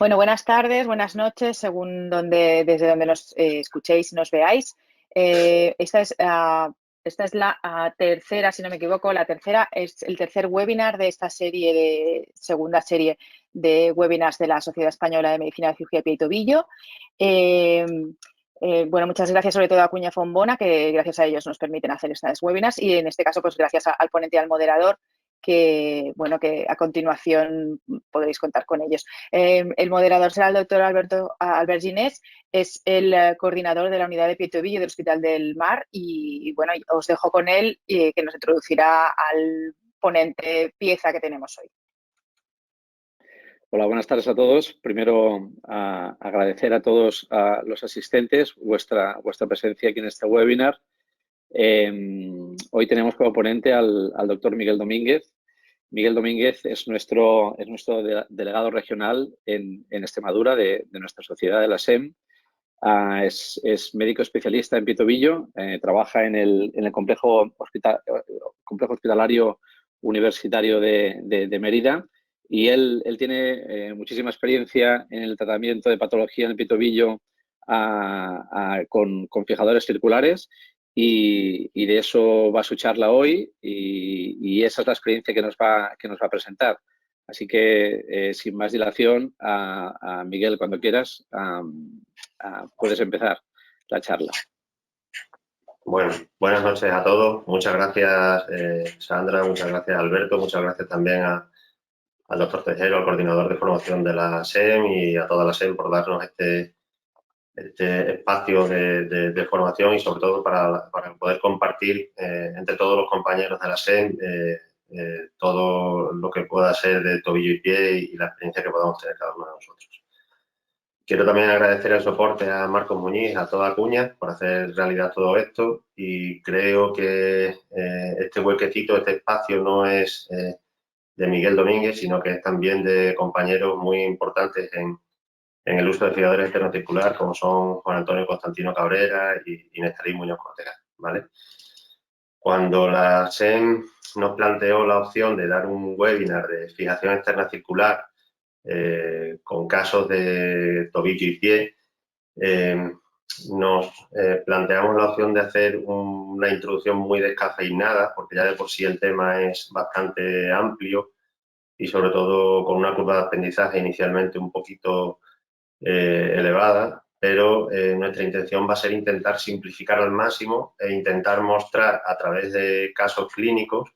Bueno, buenas tardes, buenas noches, según desde donde nos escuchéis y nos veáis. Esta es la tercera, si no me equivoco, la tercera es el tercer webinar de esta serie, segunda serie de webinars de la Sociedad Española de Medicina de Cirugía de Pie y Tobillo. Eh, bueno, muchas gracias sobre todo a Acuña Fombona, que gracias a ellos nos permiten hacer estas webinars, y en este caso, pues gracias al ponente y al moderador, que a continuación podréis contar con ellos. El moderador será el doctor Albert Ginés, es el coordinador de la unidad de Pie y Tobillo del Hospital del Mar, y bueno, os dejo con él, que nos introducirá al ponente pieza que tenemos hoy. Hola, buenas tardes a todos. Primero, agradecer a todos los asistentes vuestra presencia aquí en este webinar. Hoy tenemos como ponente al doctor Miguel Domínguez. Miguel Domínguez es nuestro delegado regional en Extremadura de nuestra sociedad de la SEM. Es médico especialista en pie y tobillo, trabaja en el complejo hospitalario universitario de Mérida, y él tiene muchísima experiencia en el tratamiento de patología en el pie y tobillo con fijadores circulares, y de eso va su charla hoy, y esa es la experiencia que nos va a presentar. Así que, sin más dilación, a Miguel, cuando quieras, puedes empezar la charla. Bueno, buenas noches a todos. Muchas gracias, Sandra, muchas gracias, Alberto, muchas gracias también al doctor Tejero, al coordinador de formación de la SEM, y a toda la SEM por darnos este espacio de formación, y sobre todo para poder compartir entre todos los compañeros de la SEM todo lo que pueda ser de tobillo y pie y la experiencia que podamos tener cada uno de nosotros. Quiero también agradecer el soporte a Marcos Muñiz, a toda Acuña, por hacer realidad todo esto, y creo que este huequecito, este espacio no es de Miguel Domínguez, sino que es también de compañeros muy importantes en el uso de fijadores externo-circular, como son Juan Antonio Constantino Cabrera y Néstor Muñoz Cortega, ¿vale? Cuando la SEM nos planteó la opción de dar un webinar de fijación externa circular con casos de tobillo y pie, nos planteamos la opción de hacer una introducción muy descafeinada, porque ya de por sí el tema es bastante amplio y sobre todo con una curva de aprendizaje inicialmente un poquito elevada, pero nuestra intención va a ser intentar simplificar al máximo e intentar mostrar a través de casos clínicos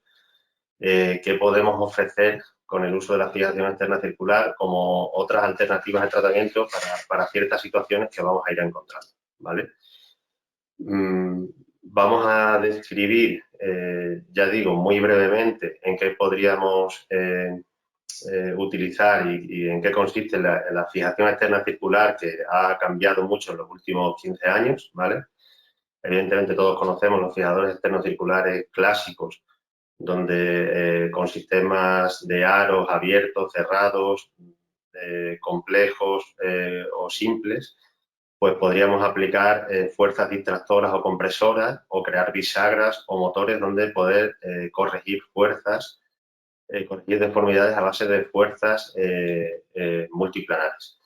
qué podemos ofrecer con el uso de la fijación externa circular como otras alternativas de tratamiento para ciertas situaciones que vamos a ir encontrando, ¿vale? Vamos a describir, ya digo, muy brevemente en qué podríamos utilizar y en qué consiste la fijación externa circular, que ha cambiado mucho en los últimos 15 años, ¿vale? Evidentemente todos conocemos los fijadores externos circulares clásicos, donde con sistemas de aros abiertos, cerrados, complejos o simples, pues podríamos aplicar fuerzas distractoras o compresoras, o crear bisagras o motores donde poder corregir fuerzas, corregir deformidades a base de fuerzas multiplanares.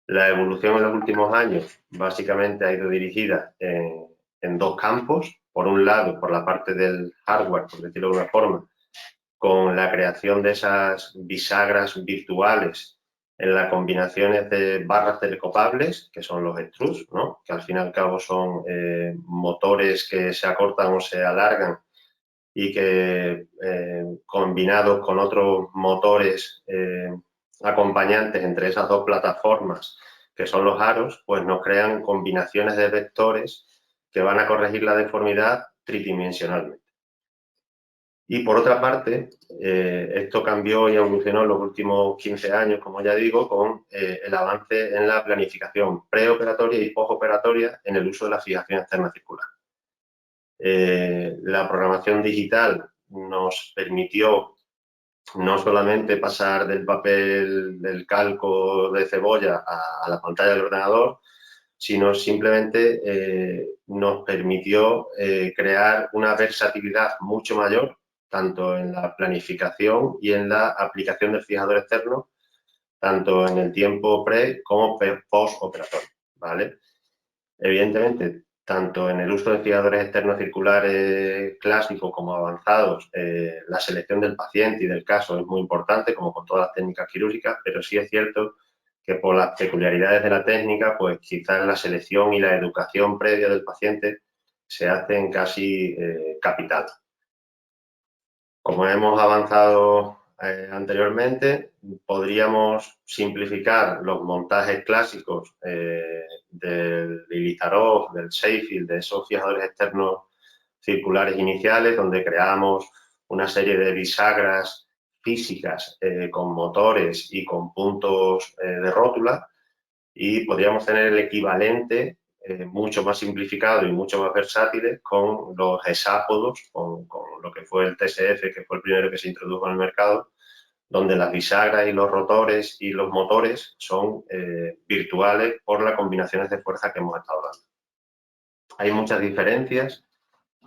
La evolución en los últimos años básicamente ha ido dirigida en dos campos. Por un lado, por la parte del hardware, por decirlo de una forma, con la creación de esas bisagras virtuales en las combinaciones de barras telecopables, que son los extrus, ¿no? Que al fin y al cabo son motores que se acortan o se alargan y que combinados con otros motores acompañantes entre esas dos plataformas, que son los aros, pues nos crean combinaciones de vectores que van a corregir la deformidad tridimensionalmente. Y por otra parte, esto cambió y evolucionó en los últimos 15 años, como ya digo, con el avance en la planificación preoperatoria y postoperatoria en el uso de la fijación externa circular. La programación digital nos permitió no solamente pasar del papel del calco de cebolla a la pantalla del ordenador, sino simplemente nos permitió crear una versatilidad mucho mayor, tanto en la planificación y en la aplicación del fijador externo, tanto en el tiempo pre como postoperatorio, ¿vale? Evidentemente, tanto en el uso de fijadores externos circulares clásicos como avanzados, la selección del paciente y del caso es muy importante, como con todas las técnicas quirúrgicas, pero sí es cierto que por las peculiaridades de la técnica, pues quizás la selección y la educación previa del paciente se hacen casi capital. Como hemos avanzado anteriormente, podríamos simplificar los montajes clásicos del Ilizarov, del Sheffield, de esos fijadores externos circulares iniciales, donde creamos una serie de bisagras físicas con motores y con puntos de rótula, y podríamos tener el equivalente mucho más simplificado y mucho más versátiles con los hexápodos, con lo que fue el TSF, que fue el primero que se introdujo en el mercado, donde las bisagras y los rotores y los motores son virtuales por las combinaciones de fuerza que hemos estado dando. Hay muchas diferencias,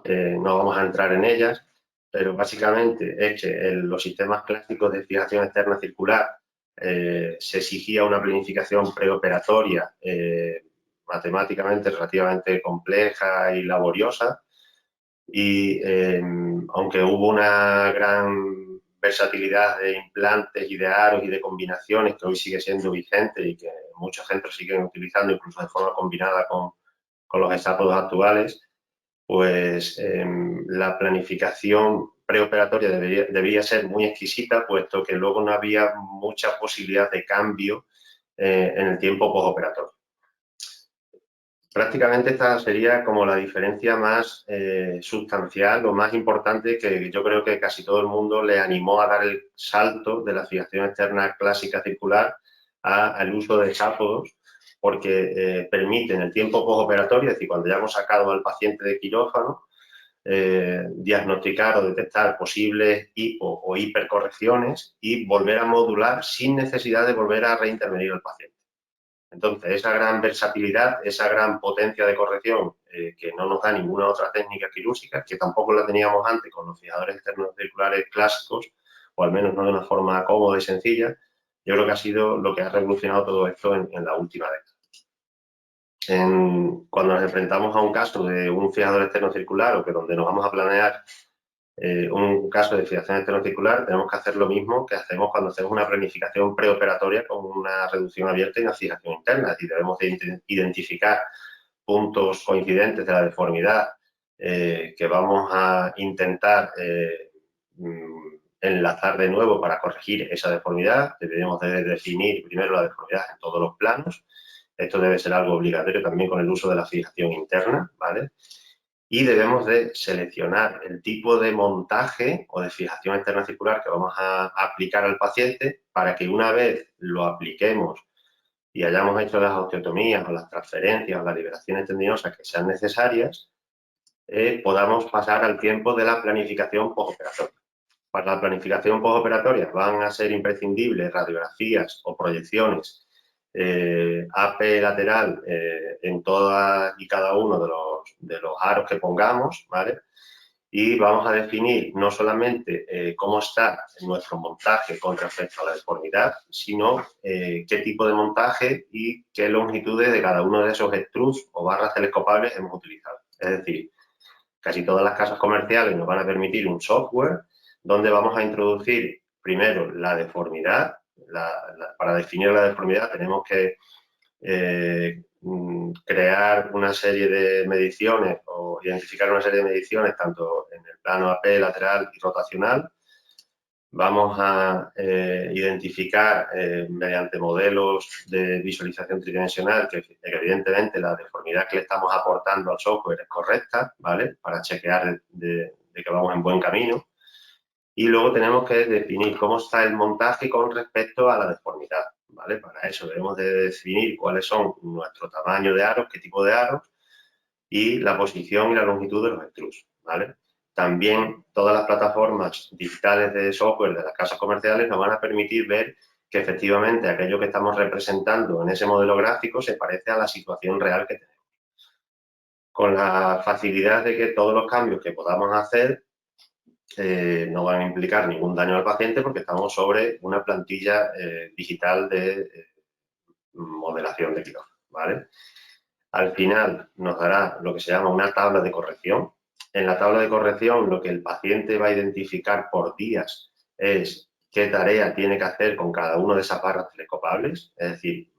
no vamos a entrar en ellas, pero básicamente es que en los sistemas clásicos de fijación externa circular se exigía una planificación preoperatoria matemáticamente relativamente compleja y laboriosa, y aunque hubo una gran versatilidad de implantes y de aros y de combinaciones que hoy sigue siendo vigente y que muchos centros siguen utilizando incluso de forma combinada con los hexápodos actuales, pues la planificación preoperatoria debía ser muy exquisita, puesto que luego no había mucha posibilidad de cambio en el tiempo postoperatorio. Prácticamente esta sería como la diferencia más sustancial o más importante, que yo creo que casi todo el mundo le animó a dar el salto de la fijación externa clásica circular al uso de hexápodos, porque permiten el tiempo postoperatorio, es decir, cuando ya hemos sacado al paciente de quirófano, diagnosticar o detectar posibles hipo o hipercorrecciones y volver a modular sin necesidad de volver a reintervenir al paciente. Entonces, esa gran versatilidad, esa gran potencia de corrección que no nos da ninguna otra técnica quirúrgica, que tampoco la teníamos antes con los fijadores externos circulares clásicos, o al menos no de una forma cómoda y sencilla, yo creo que ha sido lo que ha revolucionado todo esto en la última década. Cuando nos enfrentamos a un caso de un fijador externo circular o que donde nos vamos a planear un caso de fijación externo circular, tenemos que hacer lo mismo que hacemos cuando hacemos una planificación preoperatoria con una reducción abierta y una fijación interna. Es decir, debemos de identificar puntos coincidentes de la deformidad que vamos a intentar enlazar de nuevo para corregir esa deformidad. Debemos de definir primero la deformidad en todos los planos. Esto debe ser algo obligatorio también con el uso de la fijación interna, ¿vale? Y debemos de seleccionar el tipo de montaje o de fijación externa circular que vamos a aplicar al paciente, para que una vez lo apliquemos y hayamos hecho las osteotomías o las transferencias o las liberaciones tendinosas que sean necesarias, podamos pasar al tiempo de la planificación postoperatoria. Para la planificación postoperatoria van a ser imprescindibles radiografías o proyecciones AP lateral en todas y cada uno de los aros que pongamos, ¿vale? Y vamos a definir no solamente cómo está nuestro montaje con respecto a la deformidad, sino qué tipo de montaje y qué longitudes de cada uno de esos extrus o barras telescopables hemos utilizado. Es decir, casi todas las casas comerciales nos van a permitir un software donde vamos a introducir primero la deformidad. Para definir la deformidad tenemos que crear una serie de mediciones o identificar una serie de mediciones tanto en el plano AP, lateral y rotacional. Vamos a identificar mediante modelos de visualización tridimensional que evidentemente la deformidad que le estamos aportando al software es correcta, ¿vale? Para chequear de que vamos en buen camino. Y luego tenemos que definir cómo está el montaje con respecto a la deformidad, ¿vale? Para eso debemos de definir cuáles son nuestro tamaño de aros, qué tipo de aros y la posición y la longitud de los extrus, ¿vale? También todas las plataformas digitales de software de las casas comerciales nos van a permitir ver que efectivamente aquello que estamos representando en ese modelo gráfico se parece a la situación real que tenemos. Con la facilidad de que todos los cambios que podamos hacer no van a implicar ningún daño al paciente porque estamos sobre una plantilla digital de modelación de quirófano, ¿vale? Al final nos dará lo que se llama una tabla de corrección. En la tabla de corrección lo que el paciente va a identificar por días es qué tarea tiene que hacer con cada una de esas barras telescopables, es decir,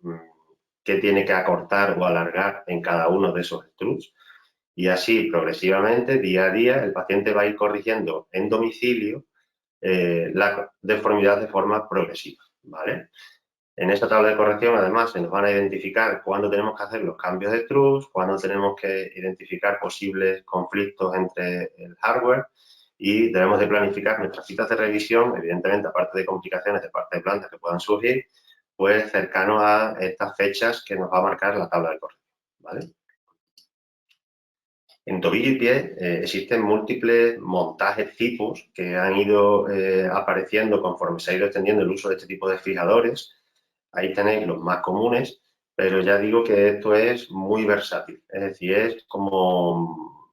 qué tiene que acortar o alargar en cada uno de esos extruds. Y así, progresivamente, día a día, el paciente va a ir corrigiendo en domicilio la deformidad de forma progresiva, ¿vale? En esta tabla de corrección, además, se nos van a identificar cuándo tenemos que hacer los cambios de extruds, cuándo tenemos que identificar posibles conflictos entre el hardware y debemos de planificar nuestras citas de revisión, evidentemente, aparte de complicaciones de parte de planta que puedan surgir, pues cercano a estas fechas que nos va a marcar la tabla de corrección, ¿vale? En tobillo y pie existen múltiples montajes tipos que han ido apareciendo conforme se ha ido extendiendo el uso de este tipo de fijadores. Ahí tenéis los más comunes, pero ya digo que esto es muy versátil, es decir, es como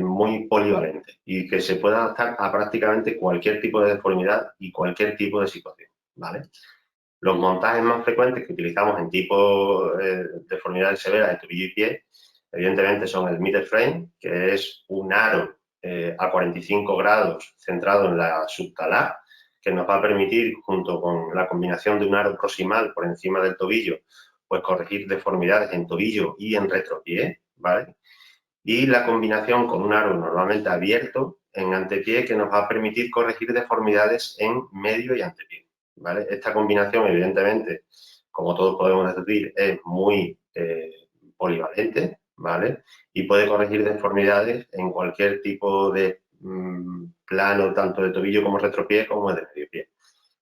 muy polivalente y que se puede adaptar a prácticamente cualquier tipo de deformidad y cualquier tipo de situación, ¿vale? Los montajes más frecuentes que utilizamos en tipo deformidades severas de tobillo y pie, evidentemente son el middle frame, que es un aro a 45 grados centrado en la subtalar, que nos va a permitir, junto con la combinación de un aro proximal por encima del tobillo, pues corregir deformidades en tobillo y en retropié, ¿vale? Y la combinación con un aro normalmente abierto en antepié, que nos va a permitir corregir deformidades en medio y antepié, ¿vale? Esta combinación, evidentemente, como todos podemos decir, es muy polivalente, ¿vale? Y puede corregir deformidades en cualquier tipo de plano, tanto de tobillo como retropié, como de medio pie.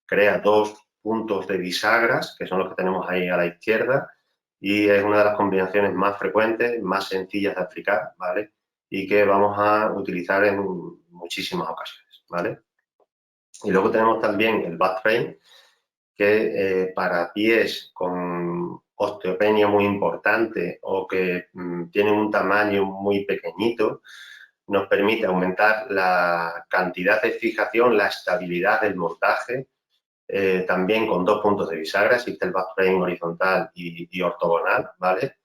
Crea dos puntos de bisagras, que son los que tenemos ahí a la izquierda, y es una de las combinaciones más frecuentes, más sencillas de aplicar, ¿vale? Y que vamos a utilizar en muchísimas ocasiones, ¿vale? Y luego tenemos también el back frame, que para pies con osteopenia muy importante o que tienen un tamaño muy pequeñito, nos permite aumentar la cantidad de fijación, la estabilidad del montaje, también con dos puntos de bisagra, existe el back frame horizontal y ortogonal, ¿vale?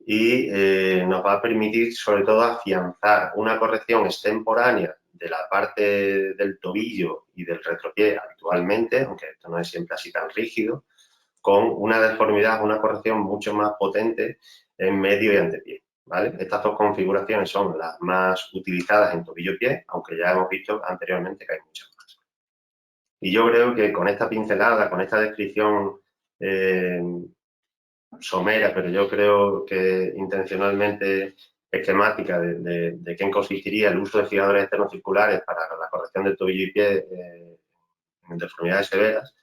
Y nos va a permitir, sobre todo, afianzar una corrección extemporánea de la parte del tobillo y del retropié habitualmente, aunque esto no es siempre así tan rígido, con una deformidad, una corrección mucho más potente en medio y antepié, ¿vale? Estas dos configuraciones son las más utilizadas en tobillo-pie, aunque ya hemos visto anteriormente que hay muchas más. Y yo creo que con esta pincelada, con esta descripción somera, pero yo creo que intencionalmente esquemática de qué consistiría el uso de fijadores externos circulares para la corrección del tobillo y pie en deformidades severas,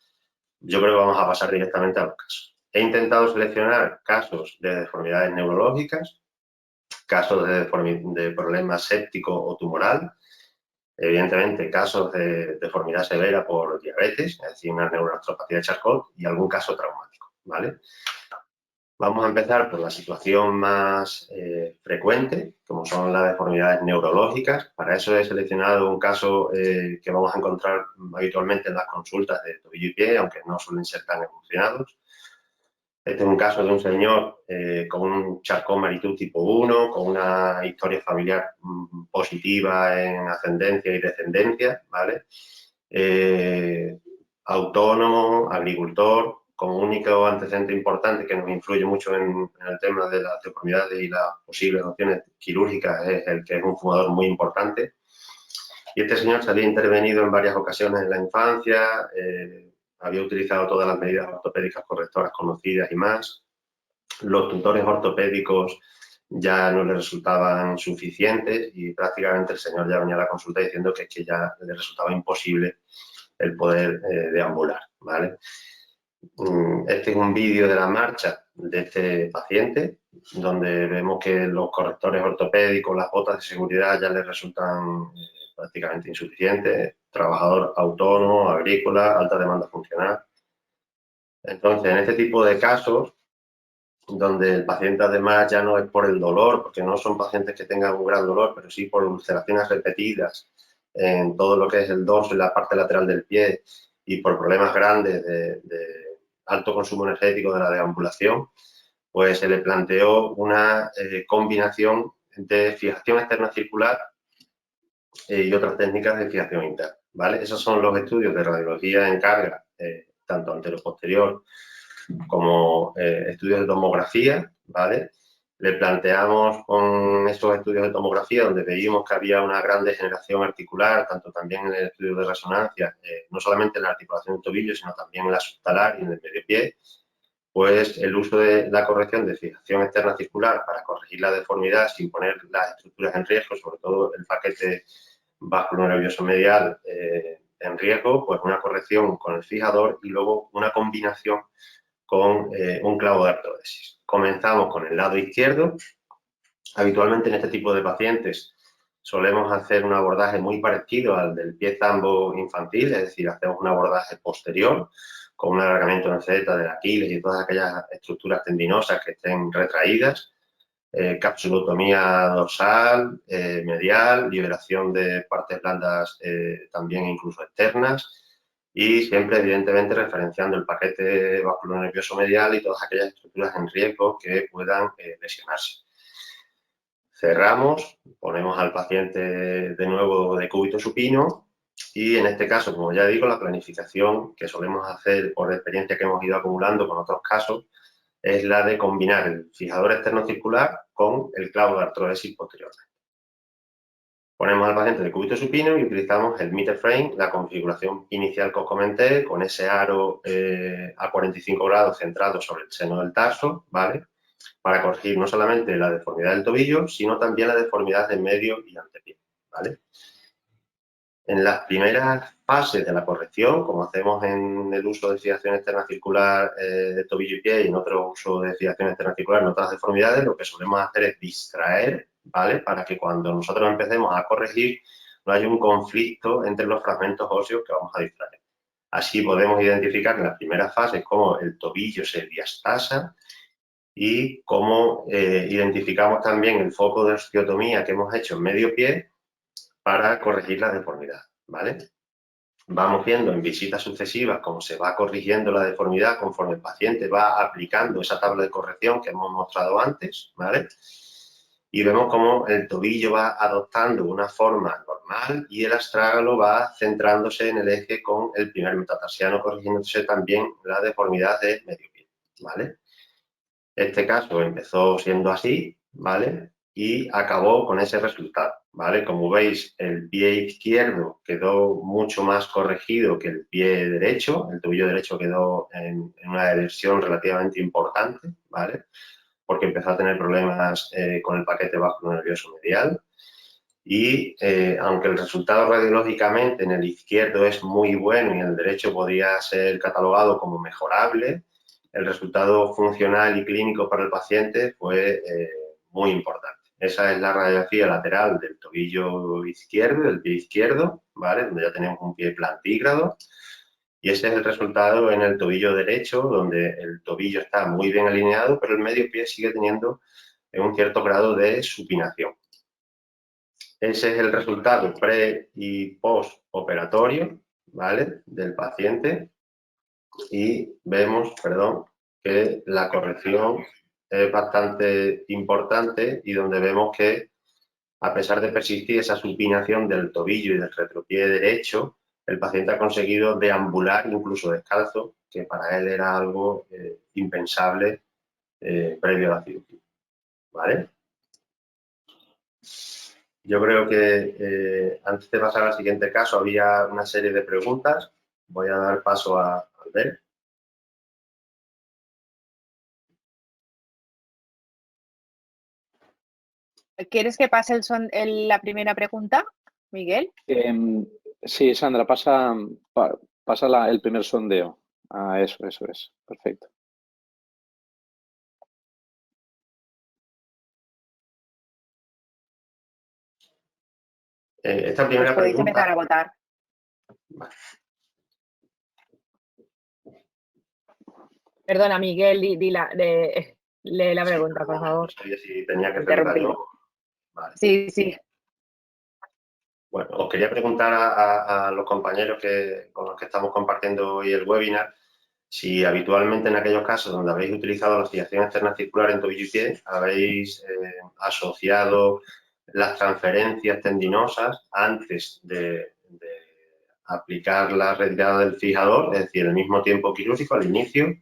yo creo que vamos a pasar directamente a los casos. He intentado seleccionar casos de deformidades neurológicas, casos de problemas séptico o tumoral, evidentemente casos de deformidad severa por diabetes, es decir, una neuroartropatía de Charcot y algún caso traumático, ¿vale? Vamos a empezar por la situación más frecuente, como son las deformidades neurológicas. Para eso he seleccionado un caso que vamos a encontrar habitualmente en las consultas de tobillo y pie, aunque no suelen ser tan evolucionados. Este es un caso de un señor con un Charcot-Marie-Tooth tipo 1, con una historia familiar positiva en ascendencia y descendencia, ¿vale? Autónomo, agricultor, con un único antecedente importante que nos influye mucho en el tema de las deformidades y las posibles opciones quirúrgicas, es el que es un fumador muy importante. Y este señor se había intervenido en varias ocasiones en la infancia, había utilizado todas las medidas ortopédicas correctoras conocidas y más. Los tutores ortopédicos ya no le resultaban suficientes y prácticamente el señor ya venía a la consulta diciendo que ya le resultaba imposible el poder deambular, ¿vale? Este es un vídeo de la marcha de este paciente, donde vemos que los correctores ortopédicos, las botas de seguridad ya le resultan prácticamente insuficientes. Trabajador autónomo, agrícola, alta demanda funcional. Entonces, en este tipo de casos, donde el paciente además ya no es por el dolor, porque no son pacientes que tengan un gran dolor, pero sí por ulceraciones repetidas en todo lo que es el dorso y la parte lateral del pie y por problemas grandes de alto consumo energético de la deambulación, pues se le planteó una combinación de fijación externa circular y otras técnicas de fijación interna, ¿vale? Esos son los estudios de radiología en carga, tanto anteroposterior como estudios de tomografía, ¿vale? Le planteamos con esos estudios de tomografía, donde veíamos que había una gran degeneración articular, tanto también en el estudio de resonancia, no solamente en la articulación del tobillo, sino también en la subtalar y en el medio pie, pues el uso de la corrección de fijación externa circular para corregir la deformidad sin poner las estructuras en riesgo, sobre todo el paquete vasculonervioso medial en riesgo, pues una corrección con el fijador y luego una combinación con un clavo de artrodesis. Comenzamos con el lado izquierdo. Habitualmente en este tipo de pacientes solemos hacer un abordaje muy parecido al del pie zambo infantil, es decir, hacemos un abordaje posterior con un alargamiento en Z del Aquiles y todas aquellas estructuras tendinosas que estén retraídas, capsulotomía dorsal, medial, liberación de partes blandas también incluso externas y siempre evidentemente referenciando el paquete vasculonervioso medial y todas aquellas estructuras en riesgo que puedan lesionarse. Cerramos, ponemos al paciente de nuevo de cúbito supino y en este caso, como ya digo, la planificación que solemos hacer por experiencia que hemos ido acumulando con otros casos es la de combinar el fijador externo circular con el clavo de artrodesis posterior. Ponemos al paciente de cúbito supino y utilizamos el meter frame, la configuración inicial que os comenté, con ese aro a 45 grados centrado sobre el seno del tarso, ¿vale? Para corregir no solamente la deformidad del tobillo, sino también la deformidad del medio y antepié, ¿vale? En las primeras fases de la corrección, como hacemos en el uso de fijación externa circular de tobillo y pie y en otro uso de fijación externa circular en otras deformidades, lo que solemos hacer es distraer, ¿vale? Para que cuando nosotros empecemos a corregir no haya un conflicto entre los fragmentos óseos que vamos a distraer. Así podemos identificar en las primeras fases cómo el tobillo se diastasa y cómo identificamos también el foco de osteotomía que hemos hecho en medio pie para corregir la deformidad, ¿vale? Vamos viendo en visitas sucesivas cómo se va corrigiendo la deformidad conforme el paciente va aplicando esa tabla de corrección que hemos mostrado antes, ¿vale? Y vemos cómo el tobillo va adoptando una forma normal y el astrágalo va centrándose en el eje con el primer metatarsiano, corrigiéndose también la deformidad de medio pie, ¿vale? Este caso empezó siendo así, ¿vale? Y acabó con ese resultado, ¿vale? Como veis, el pie izquierdo quedó mucho más corregido que el pie derecho. El tobillo derecho quedó en una eversión relativamente importante, ¿vale? Porque empezó a tener problemas con el paquete vasculonervioso medial. Y aunque el resultado radiológicamente en el izquierdo es muy bueno y en el derecho podría ser catalogado como mejorable, el resultado funcional y clínico para el paciente fue muy importante. Esa es la radiografía lateral del tobillo izquierdo, del pie izquierdo, ¿vale? Donde ya tenemos un pie plantígrado. Y ese es el resultado en el tobillo derecho, donde el tobillo está muy bien alineado, pero el medio pie sigue teniendo un cierto grado de supinación. Ese es el resultado pre- y postoperatorio, ¿vale? Del paciente. Y vemos, perdón, que la corrección es bastante importante y donde vemos que, a pesar de persistir esa supinación del tobillo y del retropié derecho, el paciente ha conseguido deambular incluso descalzo, que para él era algo impensable previo a la cirugía, ¿vale? Yo creo que antes de pasar al siguiente caso había una serie de preguntas. Voy a dar paso a Albert. ¿Quieres que pase la primera pregunta, Miguel? Sí, Sandra, pasa el primer sondeo. Eso es. Perfecto. Esta primera Pues podéis pregunta... empezar a votar. Vale. Perdona, Miguel, lee la pregunta, Sí, por favor. no sabía si tenía que repetirla Interrumpido. yo. Vale. Sí. Bueno, os quería preguntar a los compañeros con los que estamos compartiendo hoy el webinar si habitualmente en aquellos casos donde habéis utilizado la fijación externa circular en tobillo y pie habéis asociado las transferencias tendinosas antes de aplicar la retirada del fijador, es decir, el mismo tiempo quirúrgico al inicio,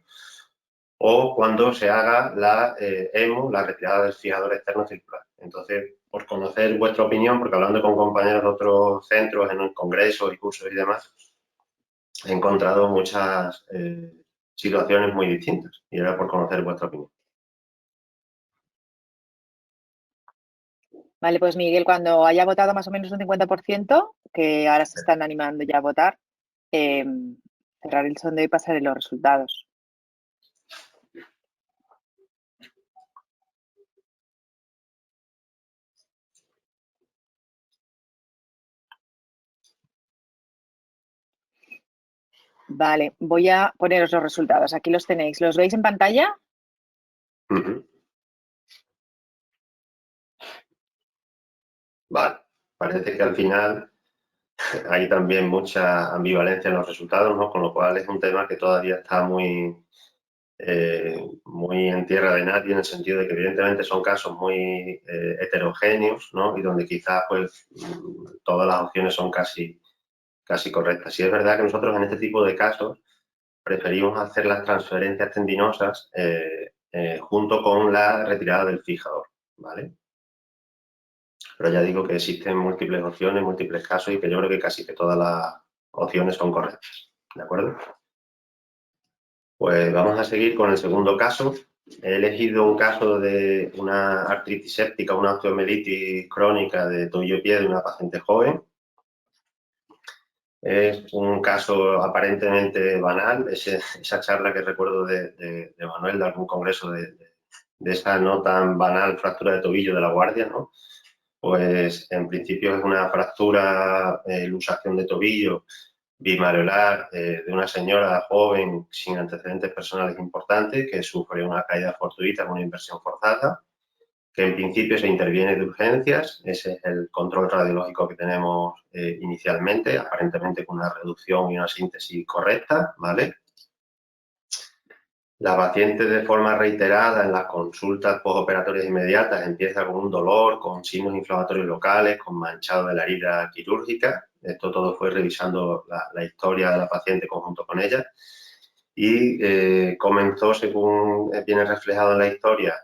o cuando se haga la EMO, la retirada del fijador externo circular. Entonces, por conocer vuestra opinión, porque hablando con compañeros de otros centros, en congresos y cursos y demás, he encontrado muchas situaciones muy distintas y era por conocer vuestra opinión. Vale, pues Miguel, cuando haya votado más o menos un 50%, que ahora se están animando ya a votar, cerrar el sondeo y pasaré los resultados. Vale, voy a poneros los resultados. Aquí los tenéis. ¿Los veis en pantalla? Vale, parece que al final hay también mucha ambivalencia en los resultados, ¿no? Con lo cual es un tema que todavía está muy en tierra de nadie, en el sentido de que evidentemente son casos muy heterogéneos, ¿no? Y donde quizás pues todas las opciones son casi correctas. Sí es verdad que nosotros en este tipo de casos preferimos hacer las transferencias tendinosas junto con la retirada del fijador, ¿vale? Pero ya digo que existen múltiples opciones, múltiples casos y que yo creo que casi que todas las opciones son correctas, ¿de acuerdo? Pues vamos a seguir con el segundo caso. He elegido un caso de una artritis séptica, una osteomielitis crónica de tobillo y pie de una paciente joven. Es un caso aparentemente banal, esa charla que recuerdo de Manuel de algún congreso de esa no tan banal fractura de tobillo de la guardia, ¿no? Pues en principio es una fractura, luxación de tobillo bimareolar de una señora joven sin antecedentes personales importantes que sufre una caída fortuita con una inversión forzada, que en principio se interviene de urgencias. Ese es el control radiológico que tenemos inicialmente, aparentemente con una reducción y una síntesis correcta, ¿vale? La paciente de forma reiterada en las consultas postoperatorias inmediatas empieza con un dolor, con signos inflamatorios locales, con manchado de la herida quirúrgica. Esto todo fue revisando la historia de la paciente conjunto con ella. Y comenzó, según viene reflejado en la historia,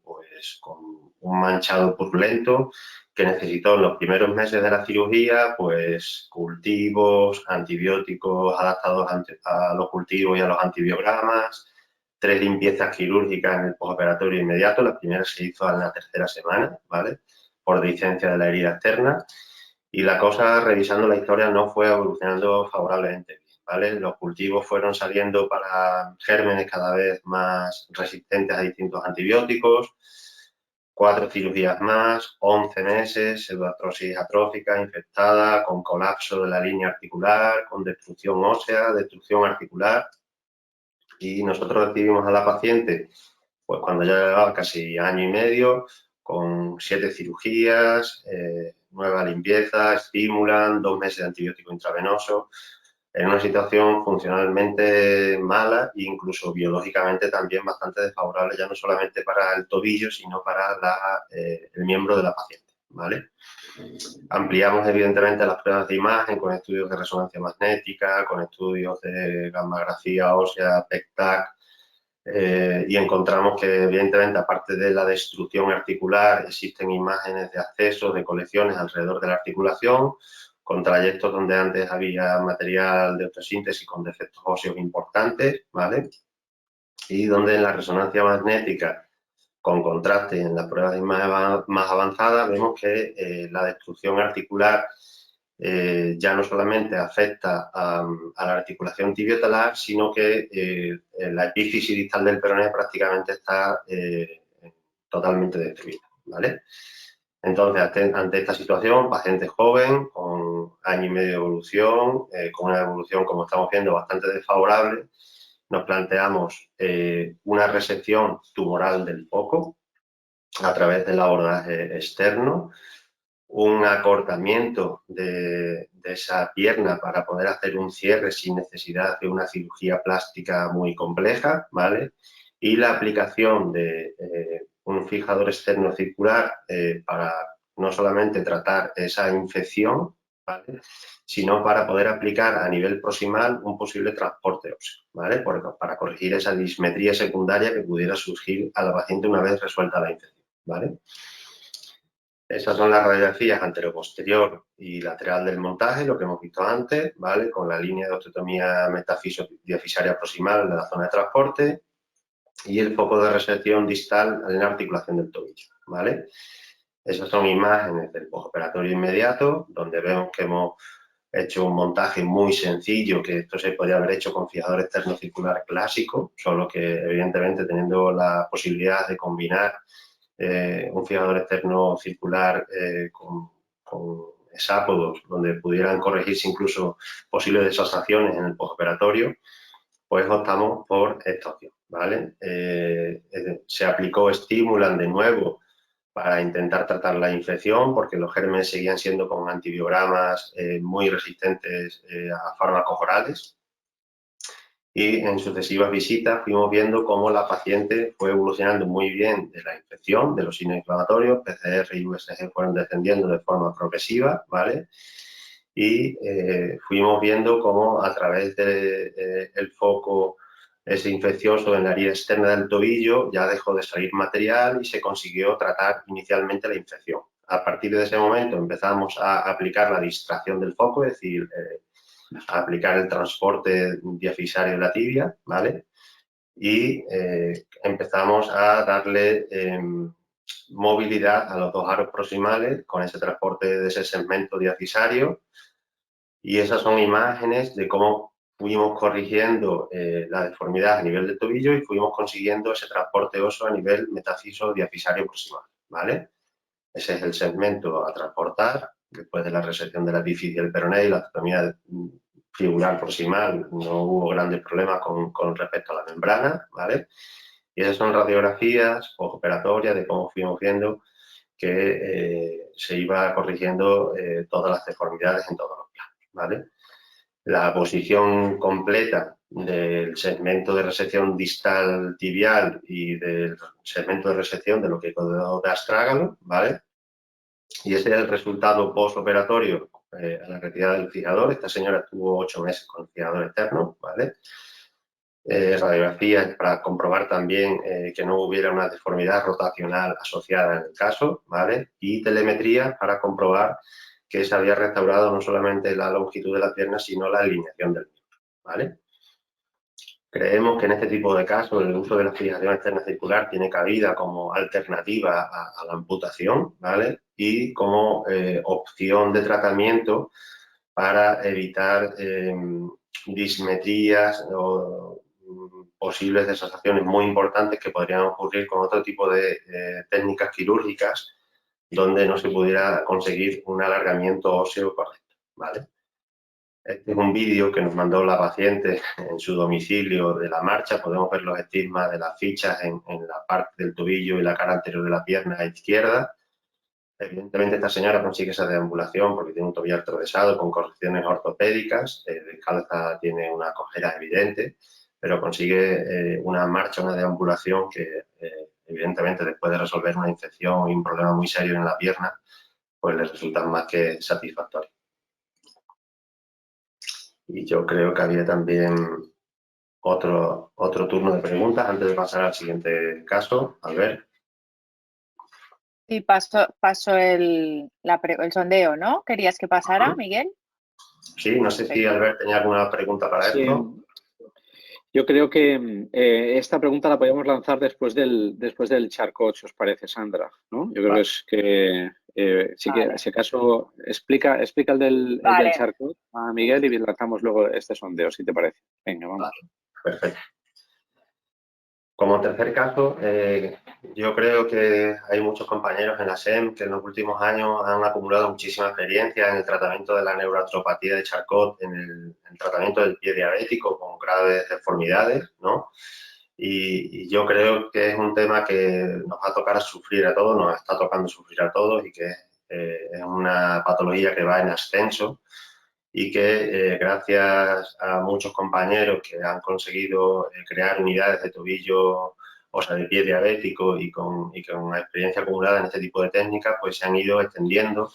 pues con un manchado purulento que necesitó en los primeros meses de la cirugía, pues cultivos, antibióticos adaptados a los cultivos y a los antibiogramas, 3 limpiezas quirúrgicas en el postoperatorio inmediato. La primera se hizo en la tercera semana, ¿vale? Por licencia de la herida externa. Y la cosa, revisando la historia, no fue evolucionando favorablemente, ¿vale? Los cultivos fueron saliendo para gérmenes cada vez más resistentes a distintos antibióticos. 4 cirugías más, 11 meses, pseudoartrosis atrófica infectada, con colapso de la línea articular, con destrucción ósea, destrucción articular. Y nosotros recibimos a la paciente pues cuando ya llevaba casi año y medio, con 7 cirugías, nueva limpieza, estimulan, 2 meses de antibiótico intravenoso, en una situación funcionalmente mala e incluso biológicamente también bastante desfavorable, ya no solamente para el tobillo, sino para el miembro de la paciente, ¿vale? Ampliamos evidentemente las pruebas de imagen con estudios de resonancia magnética, con estudios de gammagrafía ósea, PET-TAC, y encontramos que evidentemente aparte de la destrucción articular existen imágenes de acceso de colecciones alrededor de la articulación con trayectos donde antes había material de osteosíntesis con defectos óseos importantes, ¿vale? Y donde en la resonancia magnética con contraste en las pruebas de imagen más avanzadas vemos que la destrucción articular ya no solamente afecta a la articulación tibiotalar, sino que la epífisis distal del peroné prácticamente está totalmente destruida, ¿vale? Entonces, ante esta situación, paciente joven, con año y medio de evolución, con una evolución, como estamos viendo, bastante desfavorable, nos planteamos una resección tumoral del foco a través del abordaje externo, un acortamiento de esa pierna para poder hacer un cierre sin necesidad de una cirugía plástica muy compleja, ¿vale? Y la aplicación de un fijador externo circular para no solamente tratar esa infección, ¿vale?, sino para poder aplicar a nivel proximal un posible transporte óseo, ¿vale?, para corregir esa dismetría secundaria que pudiera surgir a la paciente una vez resuelta la infección, ¿vale? Esas son las radiografías anteroposterior y lateral del montaje, lo que hemos visto antes, ¿vale?, con la línea de osteotomía metafiso-diafisaria proximal de la zona de transporte y el foco de resección distal en la articulación del tobillo, ¿vale? Esas son imágenes del postoperatorio inmediato, donde vemos que hemos hecho un montaje muy sencillo, que esto se podría haber hecho con fijador externo circular clásico, solo que evidentemente teniendo la posibilidad de combinar un fijador externo circular con hexápodos, donde pudieran corregirse incluso posibles desasaciones en el postoperatorio, pues optamos por esta opción, ¿vale? Se aplicó Stimulant de nuevo para intentar tratar la infección, porque los gérmenes seguían siendo con antibiogramas muy resistentes a fármacos orales. Y en sucesivas visitas fuimos viendo cómo la paciente fue evolucionando muy bien de la infección, de los signos inflamatorios, PCR y USG fueron descendiendo de forma progresiva, ¿vale? Y fuimos viendo cómo a través del foco ese infeccioso en la herida externa del tobillo ya dejó de salir material y se consiguió tratar inicialmente la infección. A partir de ese momento empezamos a aplicar la distracción del foco, es decir, a aplicar el transporte diafisario de la tibia, ¿vale? Y empezamos a darle movilidad a los dos aros proximales con ese transporte de ese segmento diafisario. Y esas son imágenes de cómo fuimos corrigiendo la deformidad a nivel del tobillo y fuimos consiguiendo ese transporte óseo a nivel metafiso diafisario proximal, ¿vale? Ese es el segmento a transportar después de la resección de la epífisis del peroné y la osteotomía fibular proximal. No hubo grandes problemas con respecto a la membrana, ¿vale? Y esas son radiografías postoperatorias de cómo fuimos viendo que se iba corrigiendo todas las deformidades en todos los planos, ¿vale? La posición completa del segmento de resección distal tibial y del segmento de resección de lo que quedó de astrágalo, ¿vale? Y ese es el resultado postoperatorio a la retirada del fijador. Esta señora estuvo 8 meses con el fijador externo, ¿vale? Radiografías para comprobar también que no hubiera una deformidad rotacional asociada en el caso, ¿vale? Y telemetría para comprobar que se había restaurado no solamente la longitud de la pierna, sino la alineación del miembro, ¿vale? Creemos que en este tipo de casos el uso de la fijación externa circular tiene cabida como alternativa a la amputación, ¿vale? Y como opción de tratamiento para evitar dismetrías o posibles desasaciones muy importantes que podrían ocurrir con otro tipo de técnicas quirúrgicas donde no se pudiera conseguir un alargamiento óseo correcto, ¿vale? Este es un vídeo que nos mandó la paciente en su domicilio de la marcha. Podemos ver los estigmas de las fichas en la parte del tobillo y la cara anterior de la pierna izquierda. Evidentemente esta señora consigue esa deambulación porque tiene un tobillo atravesado con correcciones ortopédicas, descalza tiene una cojera evidente, pero consigue una marcha, una deambulación que evidentemente después de resolver una infección y un problema muy serio en la pierna, pues le resulta más que satisfactorio. Y yo creo que había también otro turno de preguntas antes de pasar al siguiente caso. Albert. Sí, paso el sondeo, ¿no? ¿Querías que pasara, Miguel? Sí, no sé si Albert tenía alguna pregunta para esto. Yo creo que esta pregunta la podemos lanzar después del Charcot, si os parece, Sandra, ¿no? Yo creo que si acaso explica el del Charcot a Miguel y lanzamos luego este sondeo, si te parece. Venga, vamos. Vale, perfecto. Como tercer caso, yo creo que hay muchos compañeros en la SEM que en los últimos años han acumulado muchísima experiencia en el tratamiento de la neuroartropatía de Charcot, en el tratamiento del pie diabético con graves deformidades, ¿no? Y yo creo que es un tema que nos va a tocar sufrir a todos, nos está tocando sufrir a todos y que es es una patología que va en ascenso y que gracias a muchos compañeros que han conseguido crear unidades de tobillo, o sea, de pie diabético y con experiencia acumulada en este tipo de técnicas, pues se han ido extendiendo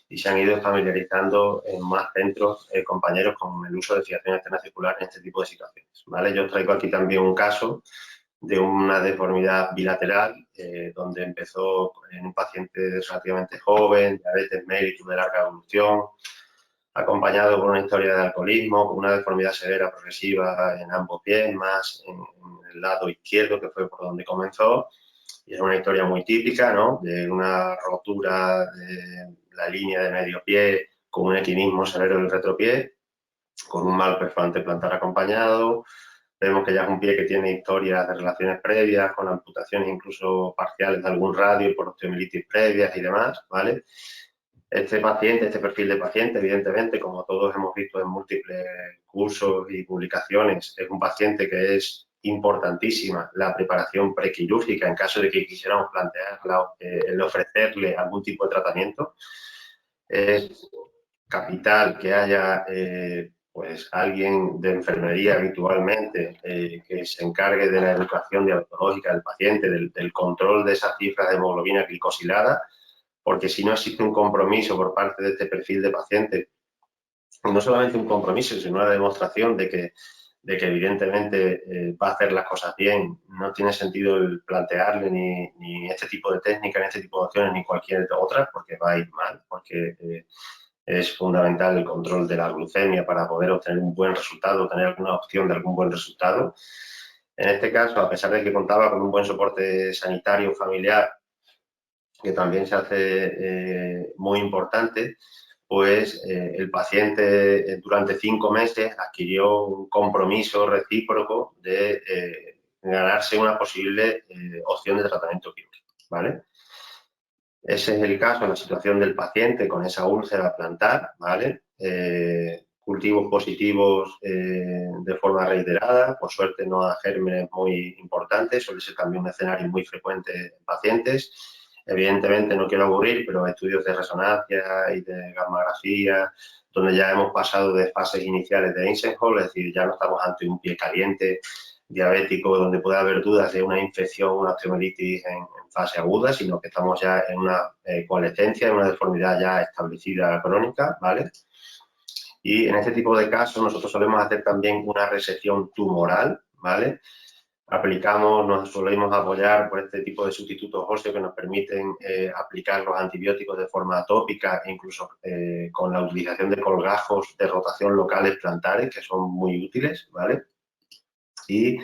y se han ido familiarizando en más centros compañeros con el uso de fijación externa circular en este tipo de situaciones, ¿vale? Yo traigo aquí también un caso de una deformidad bilateral, donde empezó en un paciente relativamente joven, diabetes mellitus de larga evolución, acompañado por una historia de alcoholismo, con una deformidad severa progresiva en ambos pies, más en el lado izquierdo, que fue por donde comenzó. Y es una historia muy típica, ¿no? De una rotura de la línea de medio pie con un equinismo severo del retropié, con un mal perforante plantar acompañado. Vemos que ya es un pie que tiene historias de relaciones previas, con amputaciones incluso parciales de algún radio por osteomielitis previas y demás, ¿vale? Este paciente, este perfil de paciente, evidentemente, como todos hemos visto en múltiples cursos y publicaciones, es un paciente que es importantísima la preparación prequirúrgica en caso de que quisiéramos plantear el ofrecerle algún tipo de tratamiento. Es capital que haya pues alguien de enfermería habitualmente que se encargue de la educación diabetológica del paciente, del control de esas cifras de hemoglobina glicosilada, porque si no existe un compromiso por parte de este perfil de paciente, y no solamente un compromiso, sino una demostración de que evidentemente va a hacer las cosas bien, no tiene sentido el plantearle ni este tipo de técnica, ni este tipo de opciones, ni cualquier otra, porque va a ir mal, porque es fundamental el control de la glucemia para poder obtener un buen resultado, tener alguna opción de algún buen resultado. En este caso, a pesar de que contaba con un buen soporte sanitario familiar, que también se hace muy importante, pues el paciente durante 5 meses adquirió un compromiso recíproco de ganarse una posible opción de tratamiento quirúrgico, ¿vale? Ese es el caso, la situación del paciente con esa úlcera plantar, ¿vale? Cultivos positivos de forma reiterada, por suerte no a gérmenes muy importantes, suele ser también un escenario muy frecuente en pacientes. Evidentemente, no quiero aburrir, pero estudios de resonancia y de gammagrafía, donde ya hemos pasado de fases iniciales de Eisenhower, es decir, ya no estamos ante un pie caliente diabético donde puede haber dudas de una infección, una osteomielitis en fase aguda, sino que estamos ya en una coalescencia, en una deformidad ya establecida crónica, ¿vale? Y en este tipo de casos nosotros solemos hacer también una resección tumoral, ¿vale? Nos solemos apoyar por este tipo de sustitutos óseos que nos permiten aplicar los antibióticos de forma atópica e incluso con la utilización de colgajos de rotación locales plantares, que son muy útiles, ¿vale? Y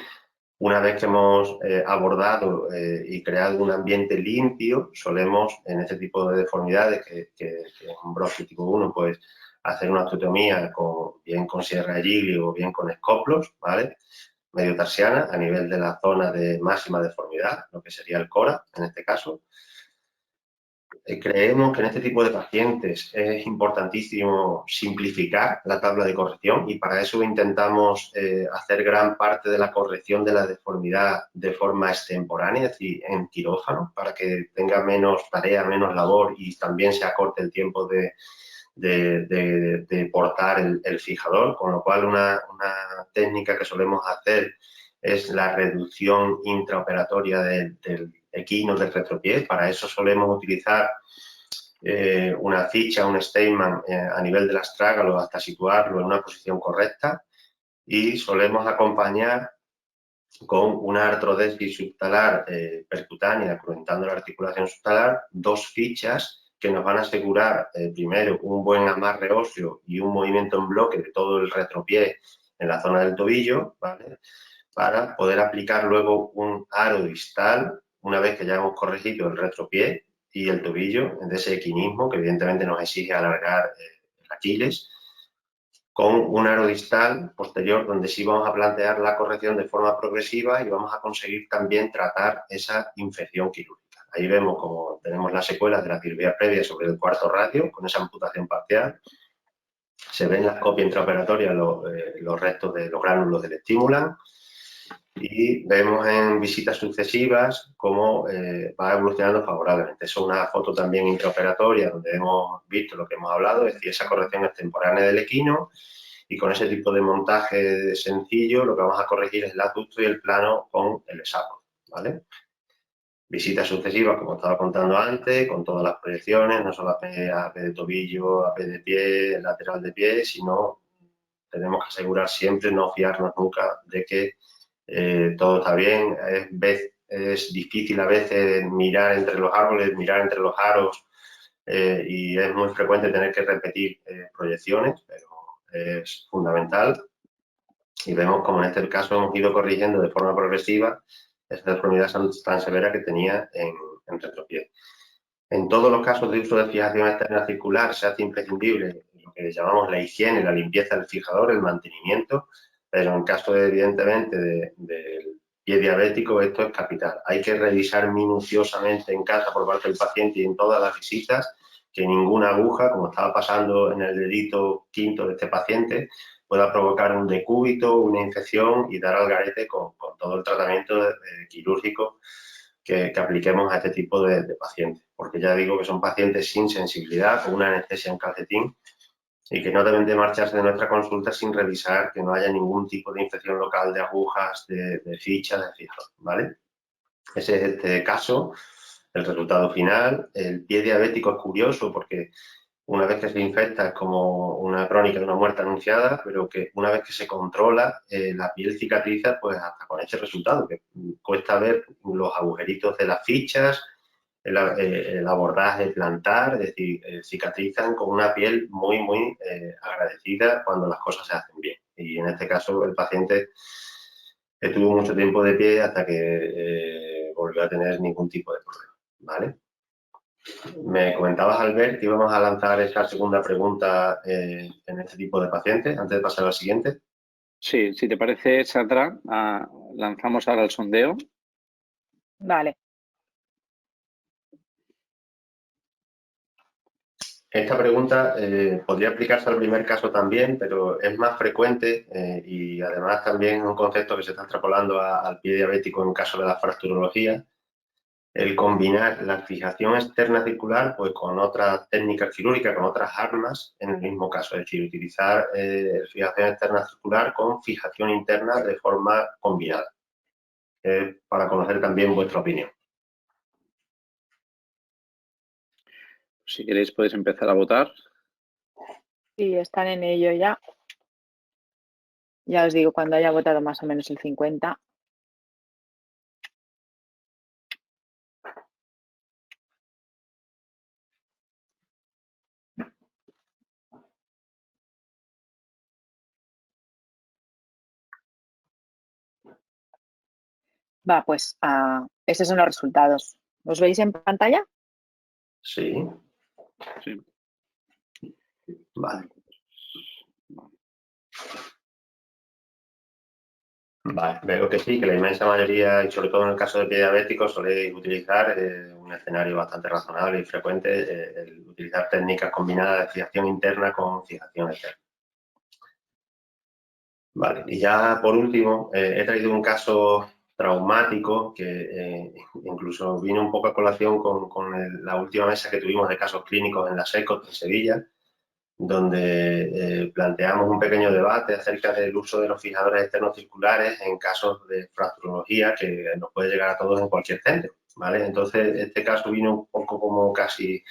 una vez que hemos abordado y creado un ambiente limpio, solemos, en este tipo de deformidades, que es un bronquio tipo 1, pues hacer una osteotomía bien con sierra de Giglio o bien con escoplos, ¿vale? Medio tarsiana, a nivel de la zona de máxima deformidad, lo que sería el cora, en este caso. Creemos que en este tipo de pacientes es importantísimo simplificar la tabla de corrección y para eso intentamos hacer gran parte de la corrección de la deformidad de forma extemporánea, es decir, en quirófano, para que tenga menos tarea, menos labor y también se acorte el tiempo de portar el fijador, con lo cual una técnica que solemos hacer es la reducción intraoperatoria del equino del retropié. Para eso solemos utilizar una ficha, un Steinmann a nivel del astrágalo hasta situarlo en una posición correcta y solemos acompañar con una artrodesis subtalar percutánea, cruentando la articulación subtalar, 2 fichas que nos van a asegurar primero un buen amarre óseo y un movimiento en bloque de todo el retropié en la zona del tobillo, ¿vale? Para poder aplicar luego un aro distal una vez que ya hemos corregido el retropié y el tobillo de ese equinismo que evidentemente nos exige alargar el Aquiles, con un aro distal posterior donde sí vamos a plantear la corrección de forma progresiva y vamos a conseguir también tratar esa infección quirúrgica. Ahí vemos como tenemos las secuelas de la cirugía previa sobre el cuarto radio con esa amputación parcial. Se ven en la copia intraoperatoria los restos de los gránulos del estimulan. y vemos en visitas sucesivas cómo va evolucionando favorablemente. Es una foto también intraoperatoria donde hemos visto lo que hemos hablado, es decir, esa corrección extemporánea del equino, y con ese tipo de montaje sencillo lo que vamos a corregir es el aducto y el plano con el hexágono, ¿vale? Visitas sucesivas, como estaba contando antes, con todas las proyecciones, no solo AP de tobillo, AP de pie, lateral de pie, sino tenemos que asegurar siempre, no fiarnos nunca de que todo está bien. Es difícil a veces mirar entre los árboles, mirar entre los aros, y es muy frecuente tener que repetir proyecciones, pero es fundamental. Y vemos como en este caso hemos ido corrigiendo de forma progresiva esta deformidad tan severa que tenía en retropié. En todos los casos de uso de fijación externa circular se hace imprescindible lo que llamamos la higiene, la limpieza del fijador, el mantenimiento, pero en caso, evidentemente, del pie diabético, esto es capital. Hay que revisar minuciosamente en casa por parte del paciente y en todas las visitas que ninguna aguja, como estaba pasando en el dedito quinto de este paciente, pueda provocar un decúbito, una infección y dar al garete con todo el tratamiento quirúrgico que apliquemos a este tipo de pacientes. Porque ya digo que son pacientes sin sensibilidad, con una anestesia en calcetín, y que no deben de marcharse de nuestra consulta sin revisar que no haya ningún tipo de infección local de agujas, de fichas, de fijador, ¿vale? Ese es este caso, el resultado final. El pie diabético es curioso porque una vez que se infecta es como una crónica de una muerte anunciada, pero que una vez que se controla, la piel cicatriza pues hasta con este resultado, que cuesta ver los agujeritos de las fichas, el abordaje plantar, es decir, cicatrizan con una piel muy agradecida cuando las cosas se hacen bien. Y en este caso el paciente estuvo mucho tiempo de pie hasta que volvió a tener ningún tipo de problema, ¿vale? Me comentabas, Albert, que íbamos a lanzar esta segunda pregunta en este tipo de pacientes, antes de pasar a la siguiente. Sí, si te parece, Sandra, lanzamos ahora el sondeo. Vale. Esta pregunta podría aplicarse al primer caso también, pero es más frecuente y además también es un concepto que se está extrapolando al pie diabético en caso de la fracturología, el combinar la fijación externa circular pues, con otras técnicas quirúrgicas, con otras armas en el mismo caso, es decir, utilizar fijación externa circular con fijación interna de forma combinada, para conocer también vuestra opinión. Si queréis podéis empezar a votar. Sí, están en ello ya. Ya os digo, cuando haya votado más o menos el 50. Va, pues estos son los resultados. ¿Los veis en pantalla? Sí. Sí. Vale. Vale, veo que sí, que la inmensa mayoría, y sobre todo en el caso de pie diabético, soléis utilizar un escenario bastante razonable y frecuente, el utilizar técnicas combinadas de fijación interna con fijación externa. Vale, y ya por último, he traído un caso traumático que incluso vino un poco a colación con la última mesa que tuvimos de casos clínicos en la SECOT en Sevilla, donde planteamos un pequeño debate acerca del uso de los fijadores externos circulares en casos de fracturología que nos puede llegar a todos en cualquier centro, ¿vale? Entonces, este caso vino un poco como casi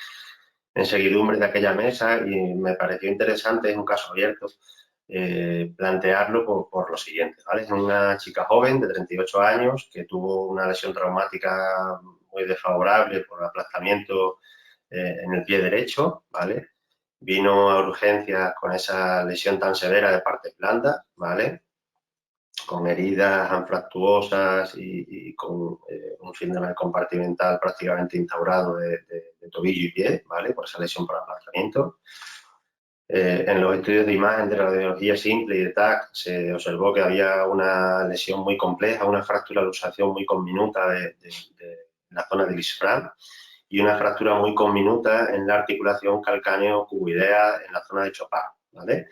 en seguidumbre de aquella mesa y me pareció interesante, es un caso abierto, plantearlo por lo siguiente, ¿vale? Es una chica joven de 38 años que tuvo una lesión traumática muy desfavorable por aplastamiento en el pie derecho, ¿vale? Vino a urgencias con esa lesión tan severa de parte blanda, ¿vale? Con heridas anfractuosas y con un síndrome compartimental prácticamente instaurado de tobillo y pie, ¿vale? Por esa lesión por aplastamiento. En los estudios de imagen de radiología simple y de TAC se observó que había una lesión muy compleja, una fractura de luxación muy conminuta de la zona del isfrán y una fractura muy conminuta en la articulación calcáneo-cuboidea en la zona de Chopin, ¿vale?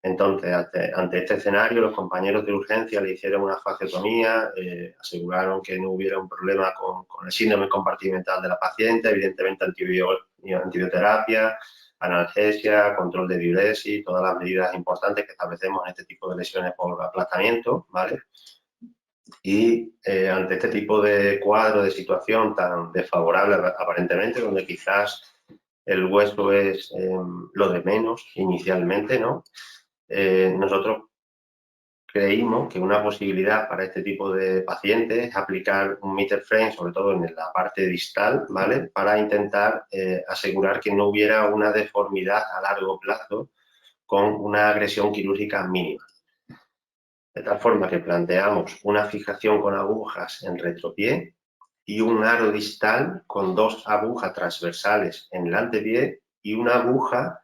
Entonces, ante este escenario, los compañeros de urgencia le hicieron una fasciotomía, aseguraron que no hubiera un problema con el síndrome compartimental de la paciente, evidentemente antibioterapia, analgesia, control de diuresis, todas las medidas importantes que establecemos en este tipo de lesiones por aplastamiento, ¿vale? Y ante este tipo de cuadro, de situación tan desfavorable aparentemente, donde quizás el hueso es lo de menos inicialmente, ¿no? Nosotros creímos que una posibilidad para este tipo de pacientes es aplicar un meter frame, sobre todo en la parte distal, ¿vale? Para intentar asegurar que no hubiera una deformidad a largo plazo con una agresión quirúrgica mínima. De tal forma que planteamos una fijación con agujas en retropié y un aro distal con 2 agujas transversales en el antepié y una aguja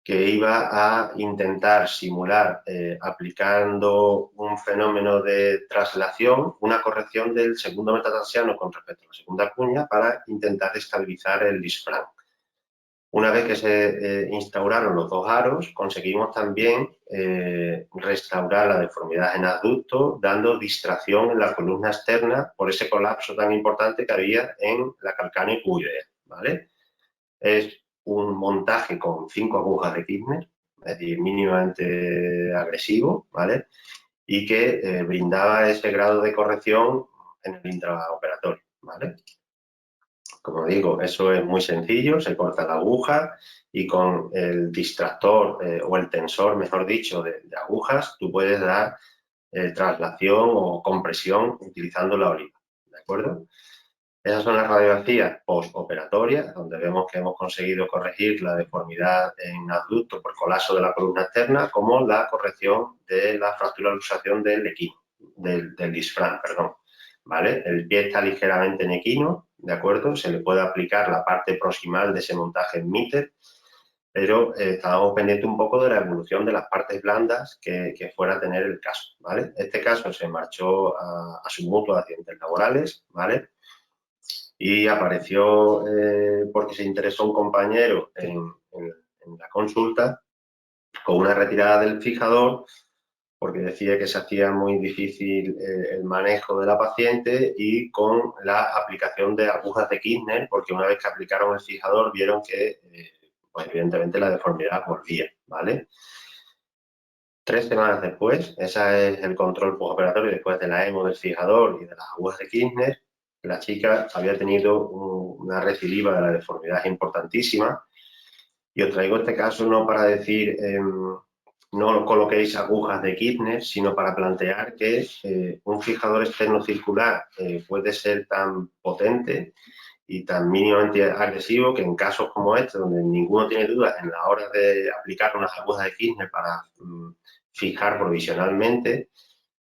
que iba a intentar simular, aplicando un fenómeno de traslación, una corrección del segundo metatarsiano con respecto a la segunda cuña para intentar estabilizar el disfrán. Una vez que se instauraron los 2 aros, conseguimos también restaurar la deformidad en adducto, dando distracción en la columna externa por ese colapso tan importante que había en la calcáneo cuboidea, ¿vale? Es un montaje con 5 agujas de Kirchner, es decir, mínimamente agresivo, ¿vale? Y que brindaba ese grado de corrección en el intraoperatorio, ¿vale? Como digo, eso es muy sencillo, se corta la aguja y con el distractor o el tensor, mejor dicho, de agujas, tú puedes dar traslación o compresión utilizando la oliva, ¿de acuerdo? Esas son las radiografías postoperatorias, donde vemos que hemos conseguido corregir la deformidad en adducto por colapso de la columna externa, como la corrección de la fractura luxación del equino, del disfrán, perdón. ¿Vale? El pie está ligeramente en equino, ¿de acuerdo? Se le puede aplicar la parte proximal de ese montaje en míter, pero estábamos pendientes un poco de la evolución de las partes blandas que fuera a tener el caso, ¿vale? Este caso se marchó a su mutuo de accidentes laborales, ¿vale? Y apareció porque se interesó un compañero en la consulta con una retirada del fijador porque decía que se hacía muy difícil el manejo de la paciente y con la aplicación de agujas de Kirchner, porque una vez que aplicaron el fijador vieron que, pues evidentemente, la deformidad volvía, ¿vale? 3 semanas después, ese es el control postoperatorio después de la hemo del fijador y de las agujas de Kirchner, la chica había tenido una recidiva de la deformidad importantísima. Y os traigo este caso no para decir no coloquéis agujas de Kirchner, sino para plantear que un fijador externo circular puede ser tan potente y tan mínimamente agresivo que en casos como este, donde ninguno tiene dudas en la hora de aplicar unas agujas de Kirchner para fijar provisionalmente,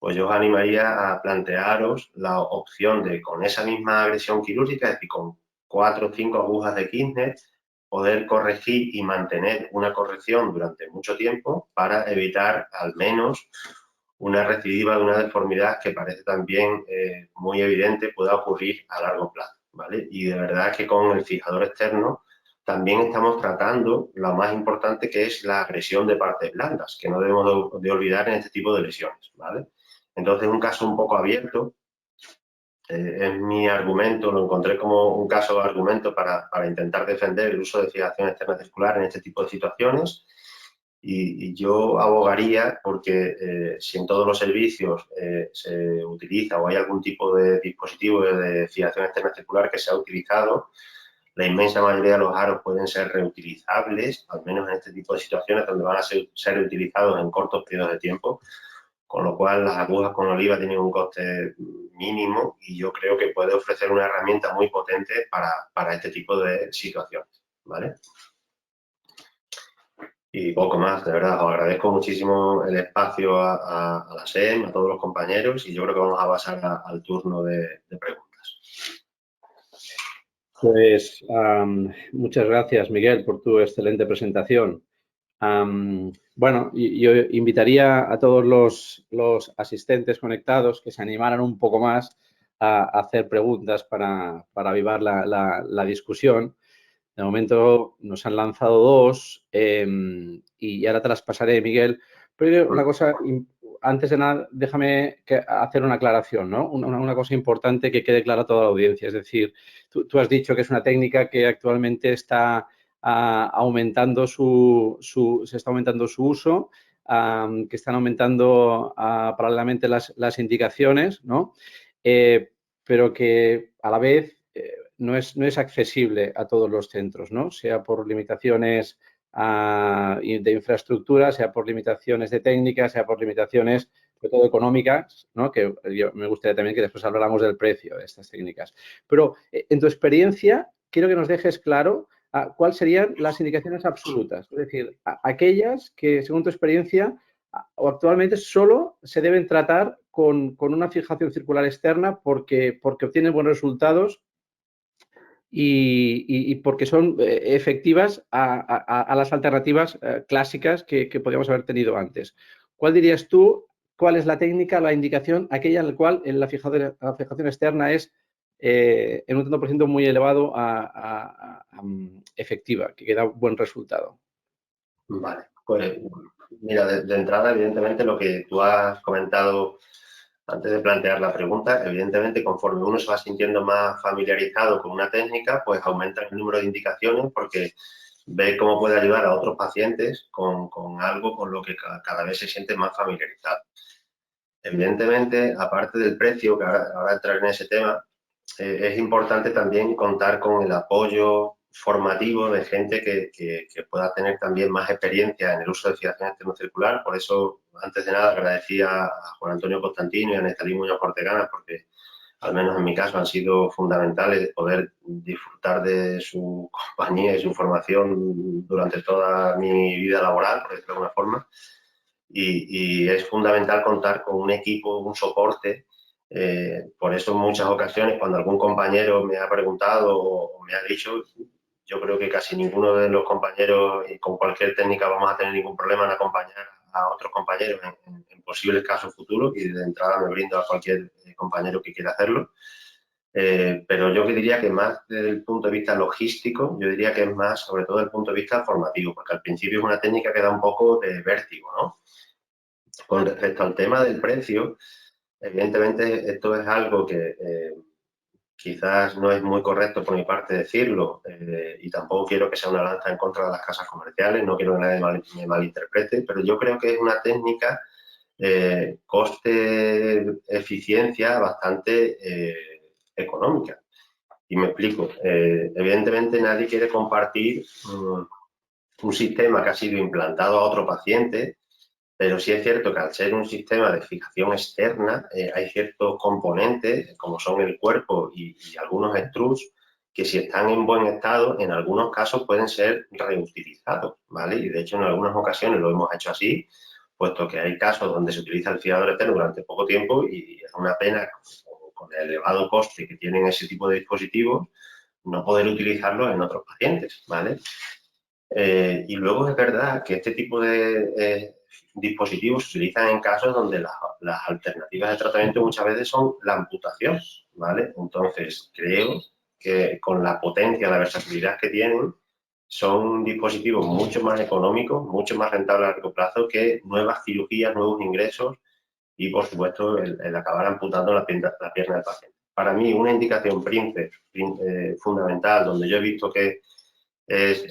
pues yo os animaría a plantearos la opción de, con esa misma agresión quirúrgica, es decir, con 4 o 5 agujas de Kirchner, poder corregir y mantener una corrección durante mucho tiempo para evitar al menos una recidiva de una deformidad que parece también muy evidente pueda ocurrir a largo plazo, ¿vale? Y de verdad que con el fijador externo también estamos tratando lo más importante, que es la agresión de partes blandas, que no debemos de olvidar en este tipo de lesiones, ¿vale? Entonces, un caso un poco abierto, es mi argumento, lo encontré como un caso de argumento para intentar defender el uso de fijación externa circular en este tipo de situaciones. Y yo abogaría porque si en todos los servicios se utiliza o hay algún tipo de dispositivo de fijación externa circular que se ha utilizado, la inmensa mayoría de los aros pueden ser reutilizables, al menos en este tipo de situaciones donde van a ser utilizados en cortos periodos de tiempo, con lo cual las agujas con oliva tienen un coste mínimo y yo creo que puede ofrecer una herramienta muy potente para este tipo de situaciones, ¿vale? Y poco más, de verdad, os agradezco muchísimo el espacio a la SEM, a todos los compañeros, y yo creo que vamos a pasar al turno de preguntas. Pues muchas gracias, Miguel, por tu excelente presentación. Bueno, yo invitaría a todos los asistentes conectados que se animaran un poco más a hacer preguntas para avivar la discusión. De momento nos han lanzado 2 y ahora te las pasaré, Miguel. Pero una cosa, antes de nada, déjame hacer una aclaración, ¿no? Una cosa importante que quede clara a toda la audiencia. Es decir, tú has dicho que es una técnica que actualmente está aumentando se está aumentando su uso, que están aumentando paralelamente las indicaciones, ¿no? Pero que a la vez no es accesible a todos los centros, ¿no? Sea por limitaciones de infraestructura, sea por limitaciones de técnica, sea por limitaciones, sobre todo económicas, ¿no? Que yo me gustaría también que después habláramos del precio de estas técnicas. Pero en tu experiencia, quiero que nos dejes claro cuáles serían las indicaciones absolutas, es decir, aquellas que, según tu experiencia, o actualmente solo se deben tratar con una fijación circular externa porque obtienen buenos resultados y porque son efectivas a las alternativas clásicas que podríamos haber tenido antes. ¿Cuál dirías tú? ¿Cuál es la técnica, la indicación, aquella en la cual la fijación externa es en un tanto por ciento muy elevado efectiva, que da buen resultado? Vale, pues mira, de entrada, evidentemente, lo que tú has comentado antes de plantear la pregunta, evidentemente, conforme uno se va sintiendo más familiarizado con una técnica, pues aumenta el número de indicaciones porque ve cómo puede ayudar a otros pacientes con algo con lo que cada vez se siente más familiarizado. Evidentemente, aparte del precio, que ahora entraré en ese tema, es importante también contar con el apoyo formativo de gente que pueda tener también más experiencia en el uso de fijación externocircular. Por eso, antes de nada, agradecía a Juan Antonio Constantino y a Nestalí Muñoz Ortegana, porque al menos en mi caso han sido fundamentales poder disfrutar de su compañía y su formación durante toda mi vida laboral, por decirlo de alguna forma. Y es fundamental contar con un equipo, un soporte. Por eso en muchas ocasiones cuando algún compañero me ha preguntado o me ha dicho, yo creo que casi ninguno de los compañeros con cualquier técnica vamos a tener ningún problema en acompañar a otros compañeros en posibles casos futuros y de entrada me brindo a cualquier compañero que quiera hacerlo. Pero yo diría que más desde el punto de vista logístico, yo diría que es más sobre todo desde el punto de vista formativo, porque al principio es una técnica que da un poco de vértigo, ¿no? Con respecto al tema del precio, evidentemente esto es algo que quizás no es muy correcto por mi parte decirlo y tampoco quiero que sea una lanza en contra de las casas comerciales, no quiero que nadie me malinterprete, pero yo creo que es una técnica coste-eficiencia bastante económica. Y me explico. Evidentemente nadie quiere compartir un sistema que ha sido implantado a otro paciente, pero sí es cierto que al ser un sistema de fijación externa, hay ciertos componentes, como son el cuerpo y algunos extrus, que si están en buen estado, en algunos casos pueden ser reutilizados, ¿vale? Y de hecho en algunas ocasiones lo hemos hecho así, puesto que hay casos donde se utiliza el fijador externo durante poco tiempo y es una pena con el elevado coste que tienen ese tipo de dispositivos, no poder utilizarlos en otros pacientes, ¿vale? Y luego es verdad que este tipo de dispositivos se utilizan en casos donde las alternativas de tratamiento muchas veces son la amputación, ¿vale? Entonces, creo que con la potencia, la versatilidad que tienen, son dispositivos mucho más económicos, mucho más rentables a largo plazo que nuevas cirugías, nuevos ingresos y, por supuesto, el acabar amputando la pierna del paciente. Para mí, una indicación fundamental, donde yo he visto que es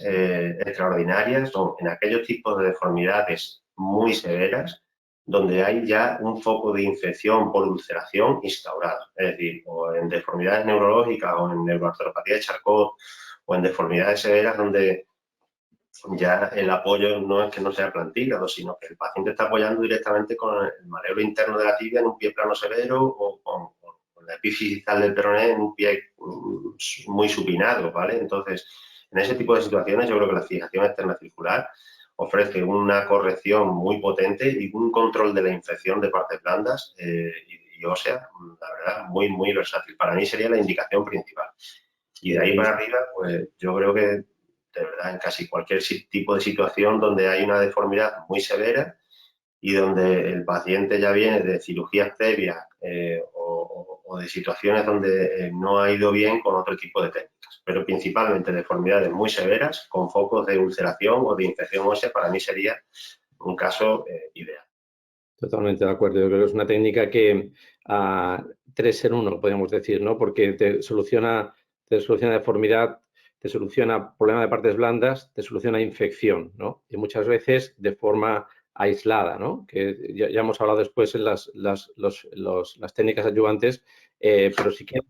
extraordinaria, son en aquellos tipos de deformidades muy severas, donde hay ya un foco de infección por ulceración instaurado, es decir, o en deformidades neurológicas o en neuroartropatía de Charcot o en deformidades severas donde ya el apoyo no es que no sea plantígrado, sino que el paciente está apoyando directamente con el mareo interno de la tibia en un pie plano severo o con la epífisis distal del peroné en un pie muy supinado, ¿vale? Entonces, en ese tipo de situaciones yo creo que la fijación externa circular ofrece una corrección muy potente y un control de la infección de partes blandas y óseas, la verdad, muy, muy versátil. Para mí sería la indicación principal. Y de ahí para arriba, pues yo creo que de verdad en casi cualquier tipo de situación donde hay una deformidad muy severa y donde el paciente ya viene de cirugías previas o de situaciones donde no ha ido bien con otro tipo de técnicas. Pero principalmente deformidades muy severas con focos de ulceración o de infección ósea, para mí sería un caso ideal. Totalmente de acuerdo. Yo creo que es una técnica que 3 en 1, podríamos decir, ¿no? Porque te soluciona deformidad, te soluciona problema de partes blandas, te soluciona infección, ¿no? Y muchas veces de forma aislada, ¿no? Que ya hemos hablado después en las técnicas adyuvantes, pero si quieres,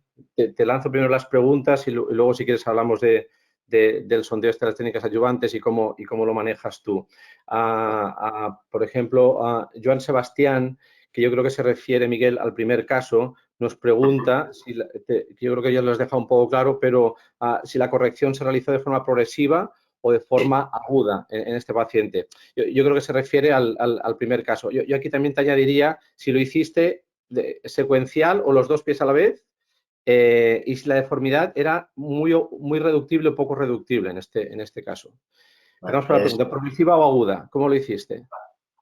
te lanzo primero las preguntas y luego si quieres hablamos del sondeo de las técnicas adyuvantes y cómo lo manejas tú. Por ejemplo, Joan Sebastián, que yo creo que se refiere, Miguel, al primer caso, nos pregunta, yo creo que ya lo has dejado un poco claro, pero si la corrección se realizó de forma progresiva o de forma aguda en este paciente. Yo creo que se refiere al primer caso. Yo aquí también te añadiría si lo hiciste secuencial o los dos pies a la vez, y si la deformidad era muy reductible o poco reductible en este caso. Vamos para la pregunta, ¿progresiva o aguda? ¿Cómo lo hiciste?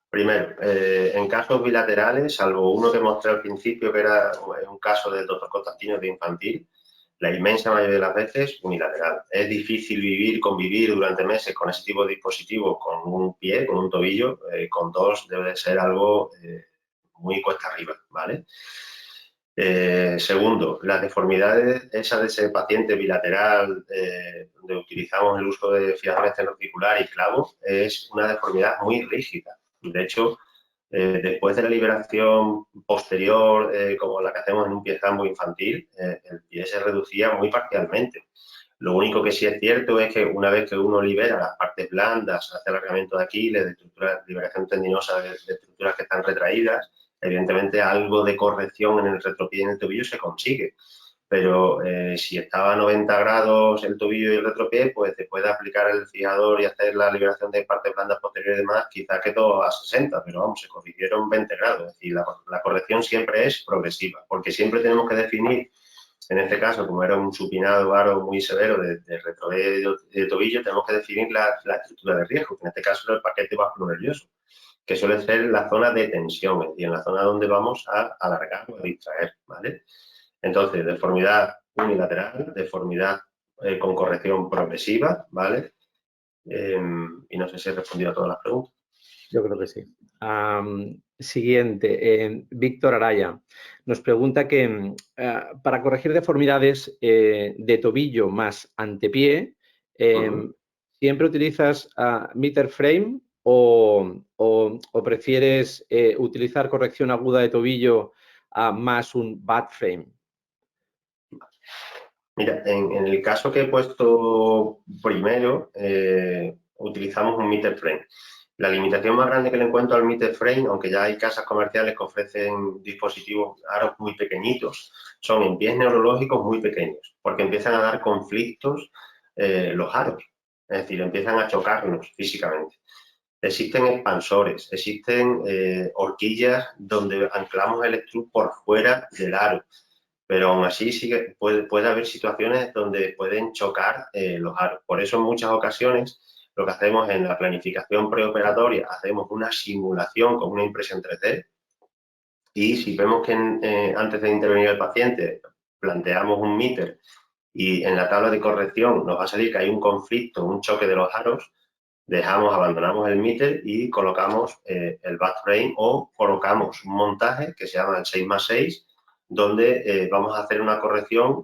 Primero, en casos bilaterales, salvo uno que mostré al principio, que era un caso del doctor Constantino de infantil, la inmensa mayoría de las veces unilateral. Es difícil convivir durante meses con ese tipo de dispositivo, con un pie, con un tobillo, con dos debe de ser algo muy cuesta arriba, ¿vale? Segundo, las deformidades esas de ese paciente bilateral donde utilizamos el uso de fijador externoarticular y clavo, es una deformidad muy rígida. De hecho, después de la liberación posterior, como la que hacemos en un pie zambo infantil, el pie se reducía muy parcialmente. Lo único que sí es cierto es que una vez que uno libera las partes blandas, hace alargamiento de Aquiles, liberación tendinosa de estructuras que están retraídas, evidentemente algo de corrección en el retropié y en el tobillo se consigue. Pero si estaba a 90 grados el tobillo y el retropié, pues después de aplicar el fijador y hacer la liberación de partes blandas posteriores y demás, quizás quedó a 60, pero vamos, se corrigieron 20 grados. Es decir, la corrección siempre es progresiva, porque siempre tenemos que definir, en este caso, como era un supinado aro muy severo de retropié y de tobillo, tenemos que definir la estructura de riesgo, que en este caso era el paquete vasculonervioso, que suele ser la zona de tensión, es decir, en la zona donde vamos a alargar o a distraer, ¿vale? Entonces, deformidad unilateral, deformidad con corrección progresiva, ¿vale? Y no sé si he respondido a todas las preguntas. Yo creo que sí. Siguiente, Víctor Araya nos pregunta que para corregir deformidades de tobillo más antepié, ¿siempre utilizas meter frame o prefieres utilizar corrección aguda de tobillo más un bad frame? Mira, en el caso que he puesto primero, utilizamos un meter frame. La limitación más grande que le encuentro al meter frame, aunque ya hay casas comerciales que ofrecen dispositivos, aros muy pequeñitos, son en pies neurológicos muy pequeños, porque empiezan a dar conflictos los aros, es decir, empiezan a chocarnos físicamente. Existen expansores, existen horquillas donde anclamos el extrud por fuera del aro, pero aún así puede haber situaciones donde pueden chocar los aros. Por eso en muchas ocasiones lo que hacemos en la planificación preoperatoria, hacemos una simulación con una impresión 3D y si vemos que antes de intervenir el paciente planteamos un meter y en la tabla de corrección nos va a salir que hay un conflicto, un choque de los aros, abandonamos el meter y colocamos el back frame o colocamos un montaje que se llama el 6+6, donde vamos a hacer una corrección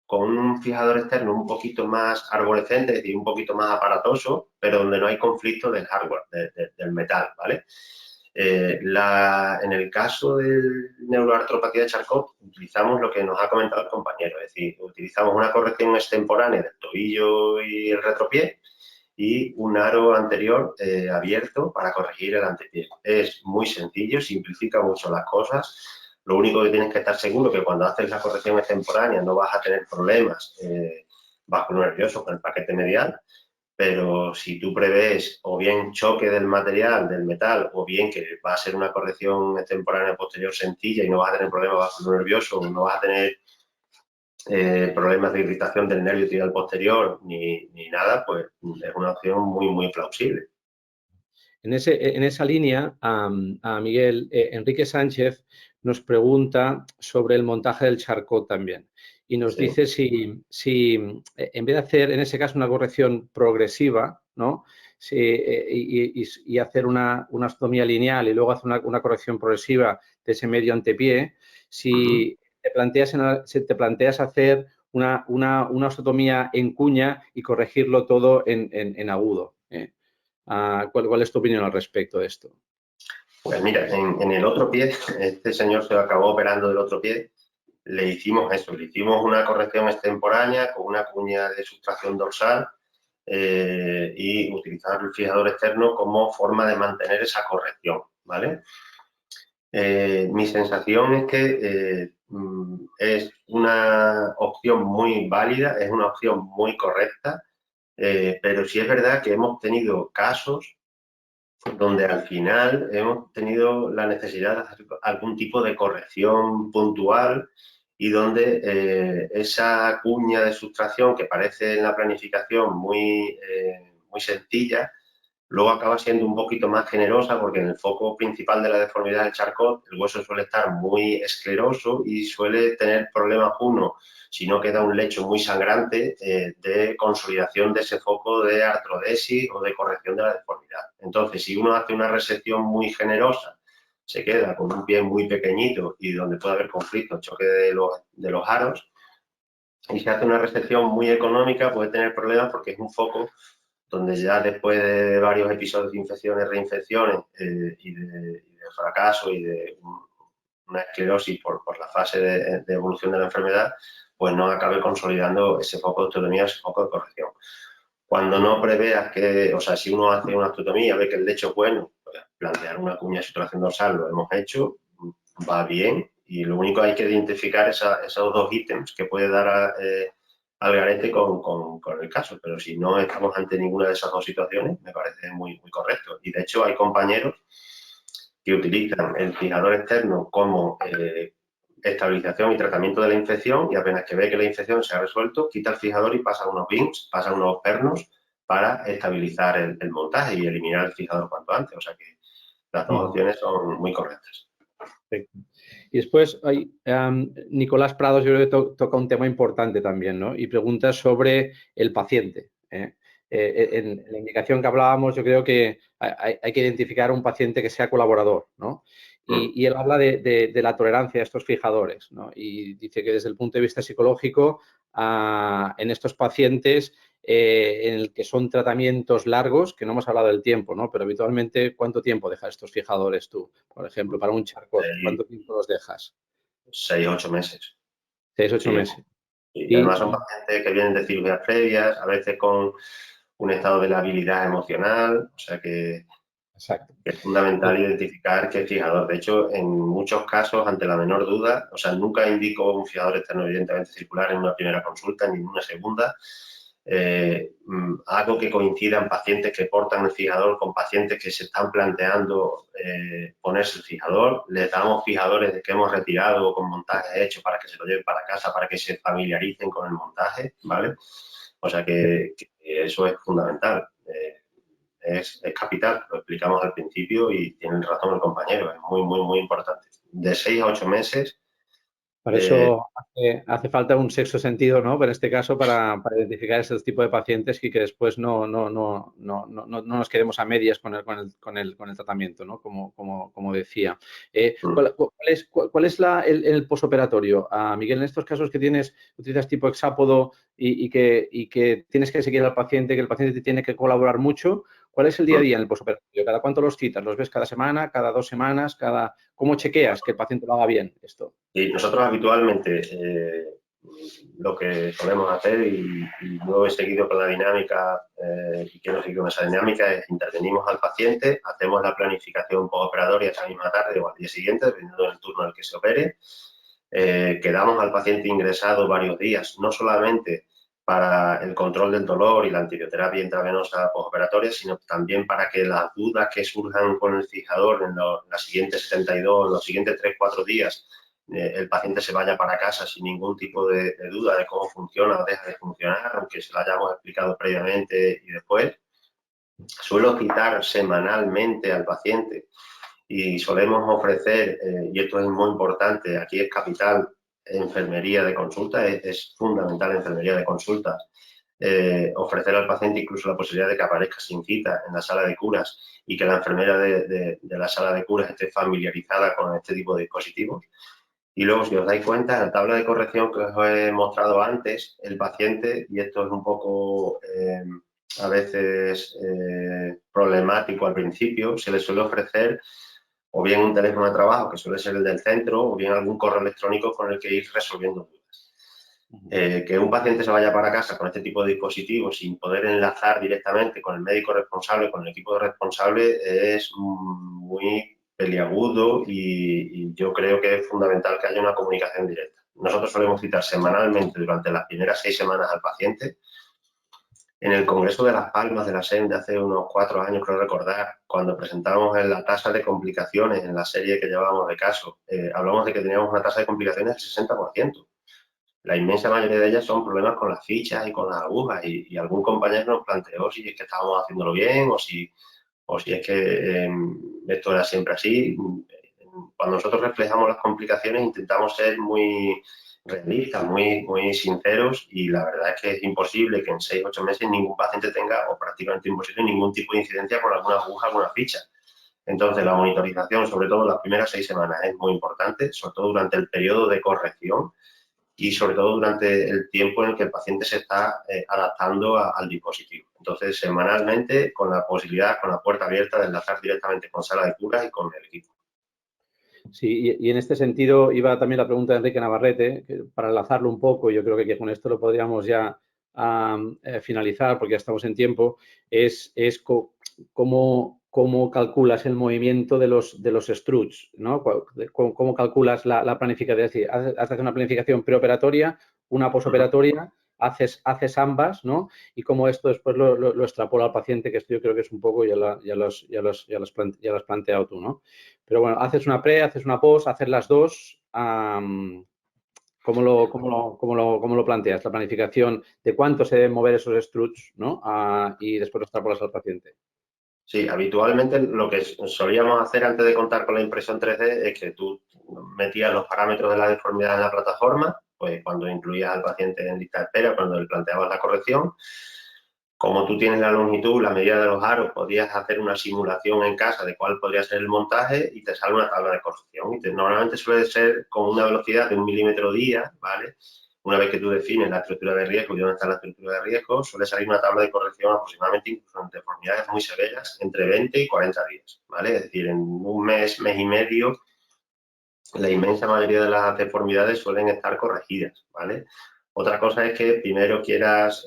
con un fijador externo un poquito más arborescente, es decir, un poquito más aparatoso, pero donde no hay conflicto del hardware, del metal, ¿vale? En el caso de neuroartropatía de Charcot, utilizamos lo que nos ha comentado el compañero, es decir, utilizamos una corrección extemporánea del tobillo y el retropié y un aro anterior abierto para corregir el antepié. Es muy sencillo, simplifica mucho las cosas. Lo único que tienes que estar seguro es que cuando haces la corrección extemporánea no vas a tener problemas vasculonerviosos con el paquete medial, pero si tú prevés o bien choque del material, del metal, o bien que va a ser una corrección extemporánea posterior sencilla y no vas a tener problemas vasculonerviosos, no vas a tener problemas de irritación del nervio tibial posterior ni nada, pues es una opción muy, muy plausible. En esa línea, a Miguel, Enrique Sánchez nos pregunta sobre el montaje del charcot también. Y nos dice si en vez de hacer, en ese caso, una corrección progresiva, ¿no? Y hacer una osteotomía lineal y luego hacer una corrección progresiva de ese medio antepié, si te planteas hacer una osteotomía en cuña y corregirlo todo en agudo. ¿Cuál es tu opinión al respecto de esto? Pues mira, en el otro pie, este señor se acabó operando del otro pie, le hicimos eso, le hicimos una corrección extemporánea con una cuña de sustracción dorsal y utilizar el fijador externo como forma de mantener esa corrección, ¿vale? Mi sensación es que es una opción muy válida, es una opción muy correcta, pero sí es verdad que hemos tenido casos donde al final hemos tenido la necesidad de hacer algún tipo de corrección puntual y donde esa cuña de sustracción que parece en la planificación muy sencilla, luego acaba siendo un poquito más generosa porque en el foco principal de la deformidad del charcot el hueso suele estar muy escleroso y suele tener problemas, uno, si no queda un lecho muy sangrante, de consolidación de ese foco de artrodesis o de corrección de la deformidad. Entonces, si uno hace una resección muy generosa, se queda con un pie muy pequeñito y donde puede haber conflicto, choque de los aros, y se hace una resección muy económica, puede tener problemas porque es un foco donde ya después de varios episodios de infecciones, reinfecciones y de fracaso y de una esclerosis por la fase de evolución de la enfermedad, pues no acabe consolidando ese foco de osteotomía, ese foco de corrección. Cuando no preveas que, o sea, si uno hace una osteotomía, ve que el lecho es bueno, pues plantear una cuña de sustracción dorsal lo hemos hecho, va bien, y lo único que hay que identificar esos dos ítems que puede dar al garete con el caso, pero si no estamos ante ninguna de esas dos situaciones, me parece muy, muy correcto. Y de hecho hay compañeros que utilizan el fijador externo como estabilización y tratamiento de la infección y apenas que ve que la infección se ha resuelto, quita el fijador y pasa unos pins, pasa unos pernos para estabilizar el montaje y eliminar el fijador cuanto antes. O sea que las dos opciones son muy correctas. Perfecto. Y después hay Nicolás Prados, yo creo que toca un tema importante también, ¿no? Y pregunta sobre el paciente. En la indicación que hablábamos, yo creo que hay que identificar un paciente que sea colaborador, ¿no? Y él habla de la tolerancia a estos fijadores, ¿no? Y dice que desde el punto de vista psicológico, en estos pacientes en el que son tratamientos largos, que no hemos hablado del tiempo, ¿no? Pero habitualmente, ¿cuánto tiempo dejas estos fijadores tú? Por ejemplo, para un charcot, ¿cuánto tiempo los dejas? 6 8 meses. 6 8 Sí. meses. Y además son pacientes que vienen de cirugías previas, a veces con un estado de labilidad emocional, o sea que Exacto. es fundamental identificar qué fijador. De hecho, en muchos casos, ante la menor duda, o sea, nunca indico un fijador externo evidentemente circular en una primera consulta ni en una segunda. Hago que coincidan pacientes que portan el fijador con pacientes que se están planteando ponerse el fijador. Les damos fijadores que hemos retirado con montajes hechos para que se lo lleven para casa, para que se familiaricen con el montaje, ¿vale? O sea que eso es fundamental. Es capital, lo explicamos al principio y tiene razón el compañero, es muy, muy, muy importante. De 6 a 8 meses. Para eso hace falta un sexto sentido, ¿no? Pero en este caso, para identificar ese tipo de pacientes y que después no nos quedemos a medias con el tratamiento, ¿no? Como decía. ¿Cuál es el posoperatorio? Miguel, en estos casos que utilizas tipo hexápodo y que tienes que seguir al paciente, que el paciente te tiene que colaborar mucho, ¿cuál es el día a día en el posoperatorio? ¿Cada cuánto los citas? ¿Los ves cada semana, cada 2 semanas? ¿Cómo chequeas que el paciente lo haga bien esto? Y nosotros habitualmente lo que solemos hacer, y yo he seguido con la dinámica y quiero seguir con esa dinámica, es intervenimos al paciente, hacemos la planificación postoperatoria esa misma tarde o al día siguiente, dependiendo del turno en el que se opere. Quedamos al paciente ingresado varios días, no solamente para el control del dolor y la antibioterapia intravenosa postoperatoria, sino también para que las dudas que surjan con el fijador en las siguientes 72, en los siguientes 3-4 días, el paciente se vaya para casa sin ningún tipo de duda de cómo funciona o deja de funcionar, aunque se lo hayamos explicado previamente y después. Suelo citar semanalmente al paciente y solemos ofrecer, y esto es muy importante, aquí es capital, enfermería de consulta, es fundamental enfermería de consulta, ofrecer al paciente incluso la posibilidad de que aparezca sin cita en la sala de curas y que la enfermera de la sala de curas esté familiarizada con este tipo de dispositivos. Y luego, si os dais cuenta, en la tabla de corrección que os he mostrado antes, el paciente, y esto es un poco a veces problemático al principio, se le suele ofrecer o bien un teléfono de trabajo, que suele ser el del centro, o bien algún correo electrónico con el que ir resolviendo dudas. Que un paciente se vaya para casa con este tipo de dispositivos sin poder enlazar directamente con el médico responsable, con el equipo responsable, es muy peliagudo y yo creo que es fundamental que haya una comunicación directa. Nosotros solemos citar semanalmente durante las primeras 6 semanas al paciente. En el Congreso de Las Palmas de la SEM de hace unos 4 años, creo recordar, cuando presentamos la tasa de complicaciones en la serie que llevábamos de caso, hablamos de que teníamos una tasa de complicaciones del 60%. La inmensa mayoría de ellas son problemas con las fichas y con las agujas y algún compañero nos planteó si es que estábamos haciéndolo bien o si es que esto era siempre así. Cuando nosotros reflejamos las complicaciones intentamos ser muy realistas, muy sinceros y la verdad es que es imposible que en 6 o 8 meses ningún paciente tenga, o prácticamente imposible, ningún tipo de incidencia con alguna aguja, alguna ficha. Entonces, la monitorización, sobre todo las primeras 6 semanas, es muy importante, sobre todo durante el periodo de corrección y sobre todo durante el tiempo en el que el paciente se está adaptando al dispositivo. Entonces, semanalmente, con la posibilidad, con la puerta abierta de enlazar directamente con sala de curas y con el equipo. Sí, y en este sentido iba también la pregunta de Enrique Navarrete, que para enlazarlo un poco, yo creo que con esto lo podríamos ya finalizar porque ya estamos en tiempo, es cómo calculas el movimiento de los struts, ¿no? Cómo calculas la planificación, es decir, haces una planificación preoperatoria, una posoperatoria, haces ambas, ¿no? Y cómo esto después lo extrapola al paciente, que esto yo creo que es un poco, ya lo has planteado tú, ¿no? Pero bueno, haces una pre, haces una post, haces las dos. ¿Cómo lo planteas? La planificación de cuánto se deben mover esos struts, ¿no? Y después lo extrapolas al paciente. Sí, habitualmente lo que solíamos hacer antes de contar con la impresión 3D es que tú metías los parámetros de la deformidad en la plataforma, pues cuando incluías al paciente en lista de espera, cuando le planteabas la corrección. Como tú tienes la longitud, la medida de los aros, podías hacer una simulación en casa de cuál podría ser el montaje y te sale una tabla de corrección. Y normalmente suele ser con una velocidad de 1 milímetro día, ¿vale? Una vez que tú defines la estructura de riesgo y dónde está la estructura de riesgo, suele salir una tabla de corrección aproximadamente, incluso en deformidades muy severas, entre 20 y 40 días, ¿vale? Es decir, en un mes, mes y medio, la inmensa mayoría de las deformidades suelen estar corregidas, ¿vale? Otra cosa es que primero quieras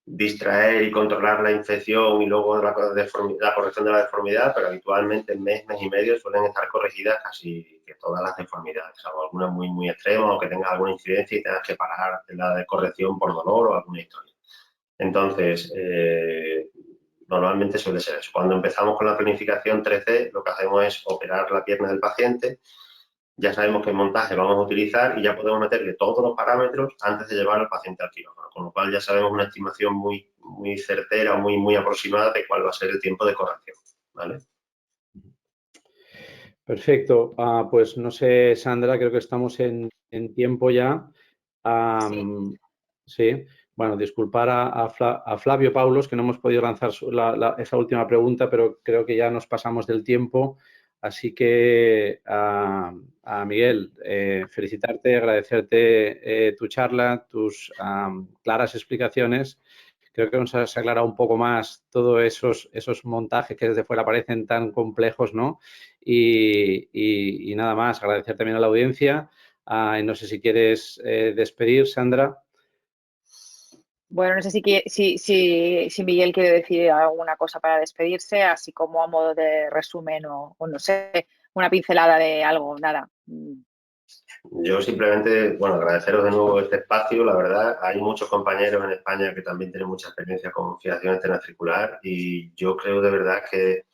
distraer y controlar la infección y luego la corrección de la deformidad, pero habitualmente en mes y medio suelen estar corregidas casi que todas las deformidades, salvo algunas muy extremas o que tengas alguna incidencia y tengas que parar la de corrección por dolor o alguna historia. Entonces, normalmente suele ser eso. Cuando empezamos con la planificación 3D, lo que hacemos es operar la pierna del paciente, ya sabemos qué montaje vamos a utilizar y ya podemos meterle todos los parámetros antes de llevar al paciente al quirófano, con lo cual ya sabemos una estimación muy certera, muy aproximada de cuál va a ser el tiempo de corrección, ¿vale? Perfecto. Pues no sé, Sandra, creo que estamos en tiempo ya. Sí. Bueno, disculpar a Flavio Paulos, que no hemos podido lanzar esa última pregunta, pero creo que ya nos pasamos del tiempo. Así que, a Miguel, felicitarte, agradecerte tu charla, tus claras explicaciones. Creo que nos has aclarado un poco más todos esos montajes que desde fuera parecen tan complejos, ¿no? Y nada más, agradecer también a la audiencia. No sé si quieres despedir, Sandra. Bueno, no sé si Miguel quiere decir alguna cosa para despedirse, así como a modo de resumen o no sé, una pincelada de algo, nada. Yo simplemente, bueno, agradeceros de nuevo este espacio. La verdad, hay muchos compañeros en España que también tienen mucha experiencia con fijación externa circular y yo creo de verdad que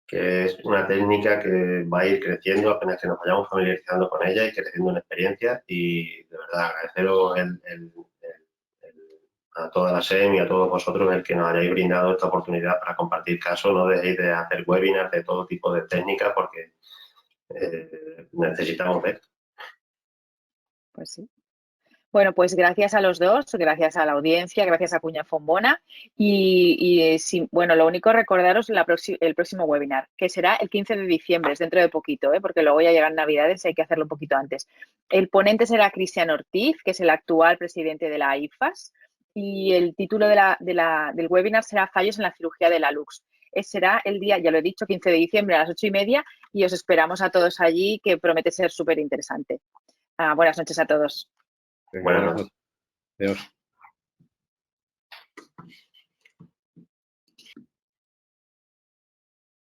es una técnica que va a ir creciendo apenas que nos vayamos familiarizando con ella y creciendo en experiencia y de verdad agradeceros el a toda la SEM y a todos vosotros el que nos hayáis brindado esta oportunidad para compartir casos. No dejéis de hacer webinars de todo tipo de técnicas porque necesitamos ver. Pues sí. Bueno, pues gracias a los dos, gracias a la audiencia, gracias a Cuña Fombona sí, bueno, lo único recordaros el próximo webinar, que será el 15 de diciembre, es dentro de poquito, porque luego ya llegan Navidades y hay que hacerlo un poquito antes. El ponente será Cristian Ortiz, que es el actual presidente de la IFAS, y el título del webinar será Fallos en la cirugía de la LUX. Será el día, ya lo he dicho, 15 de diciembre a las 8:30 y os esperamos a todos allí, que promete ser súper interesante. Buenas noches a todos. Buenas noches. Adiós.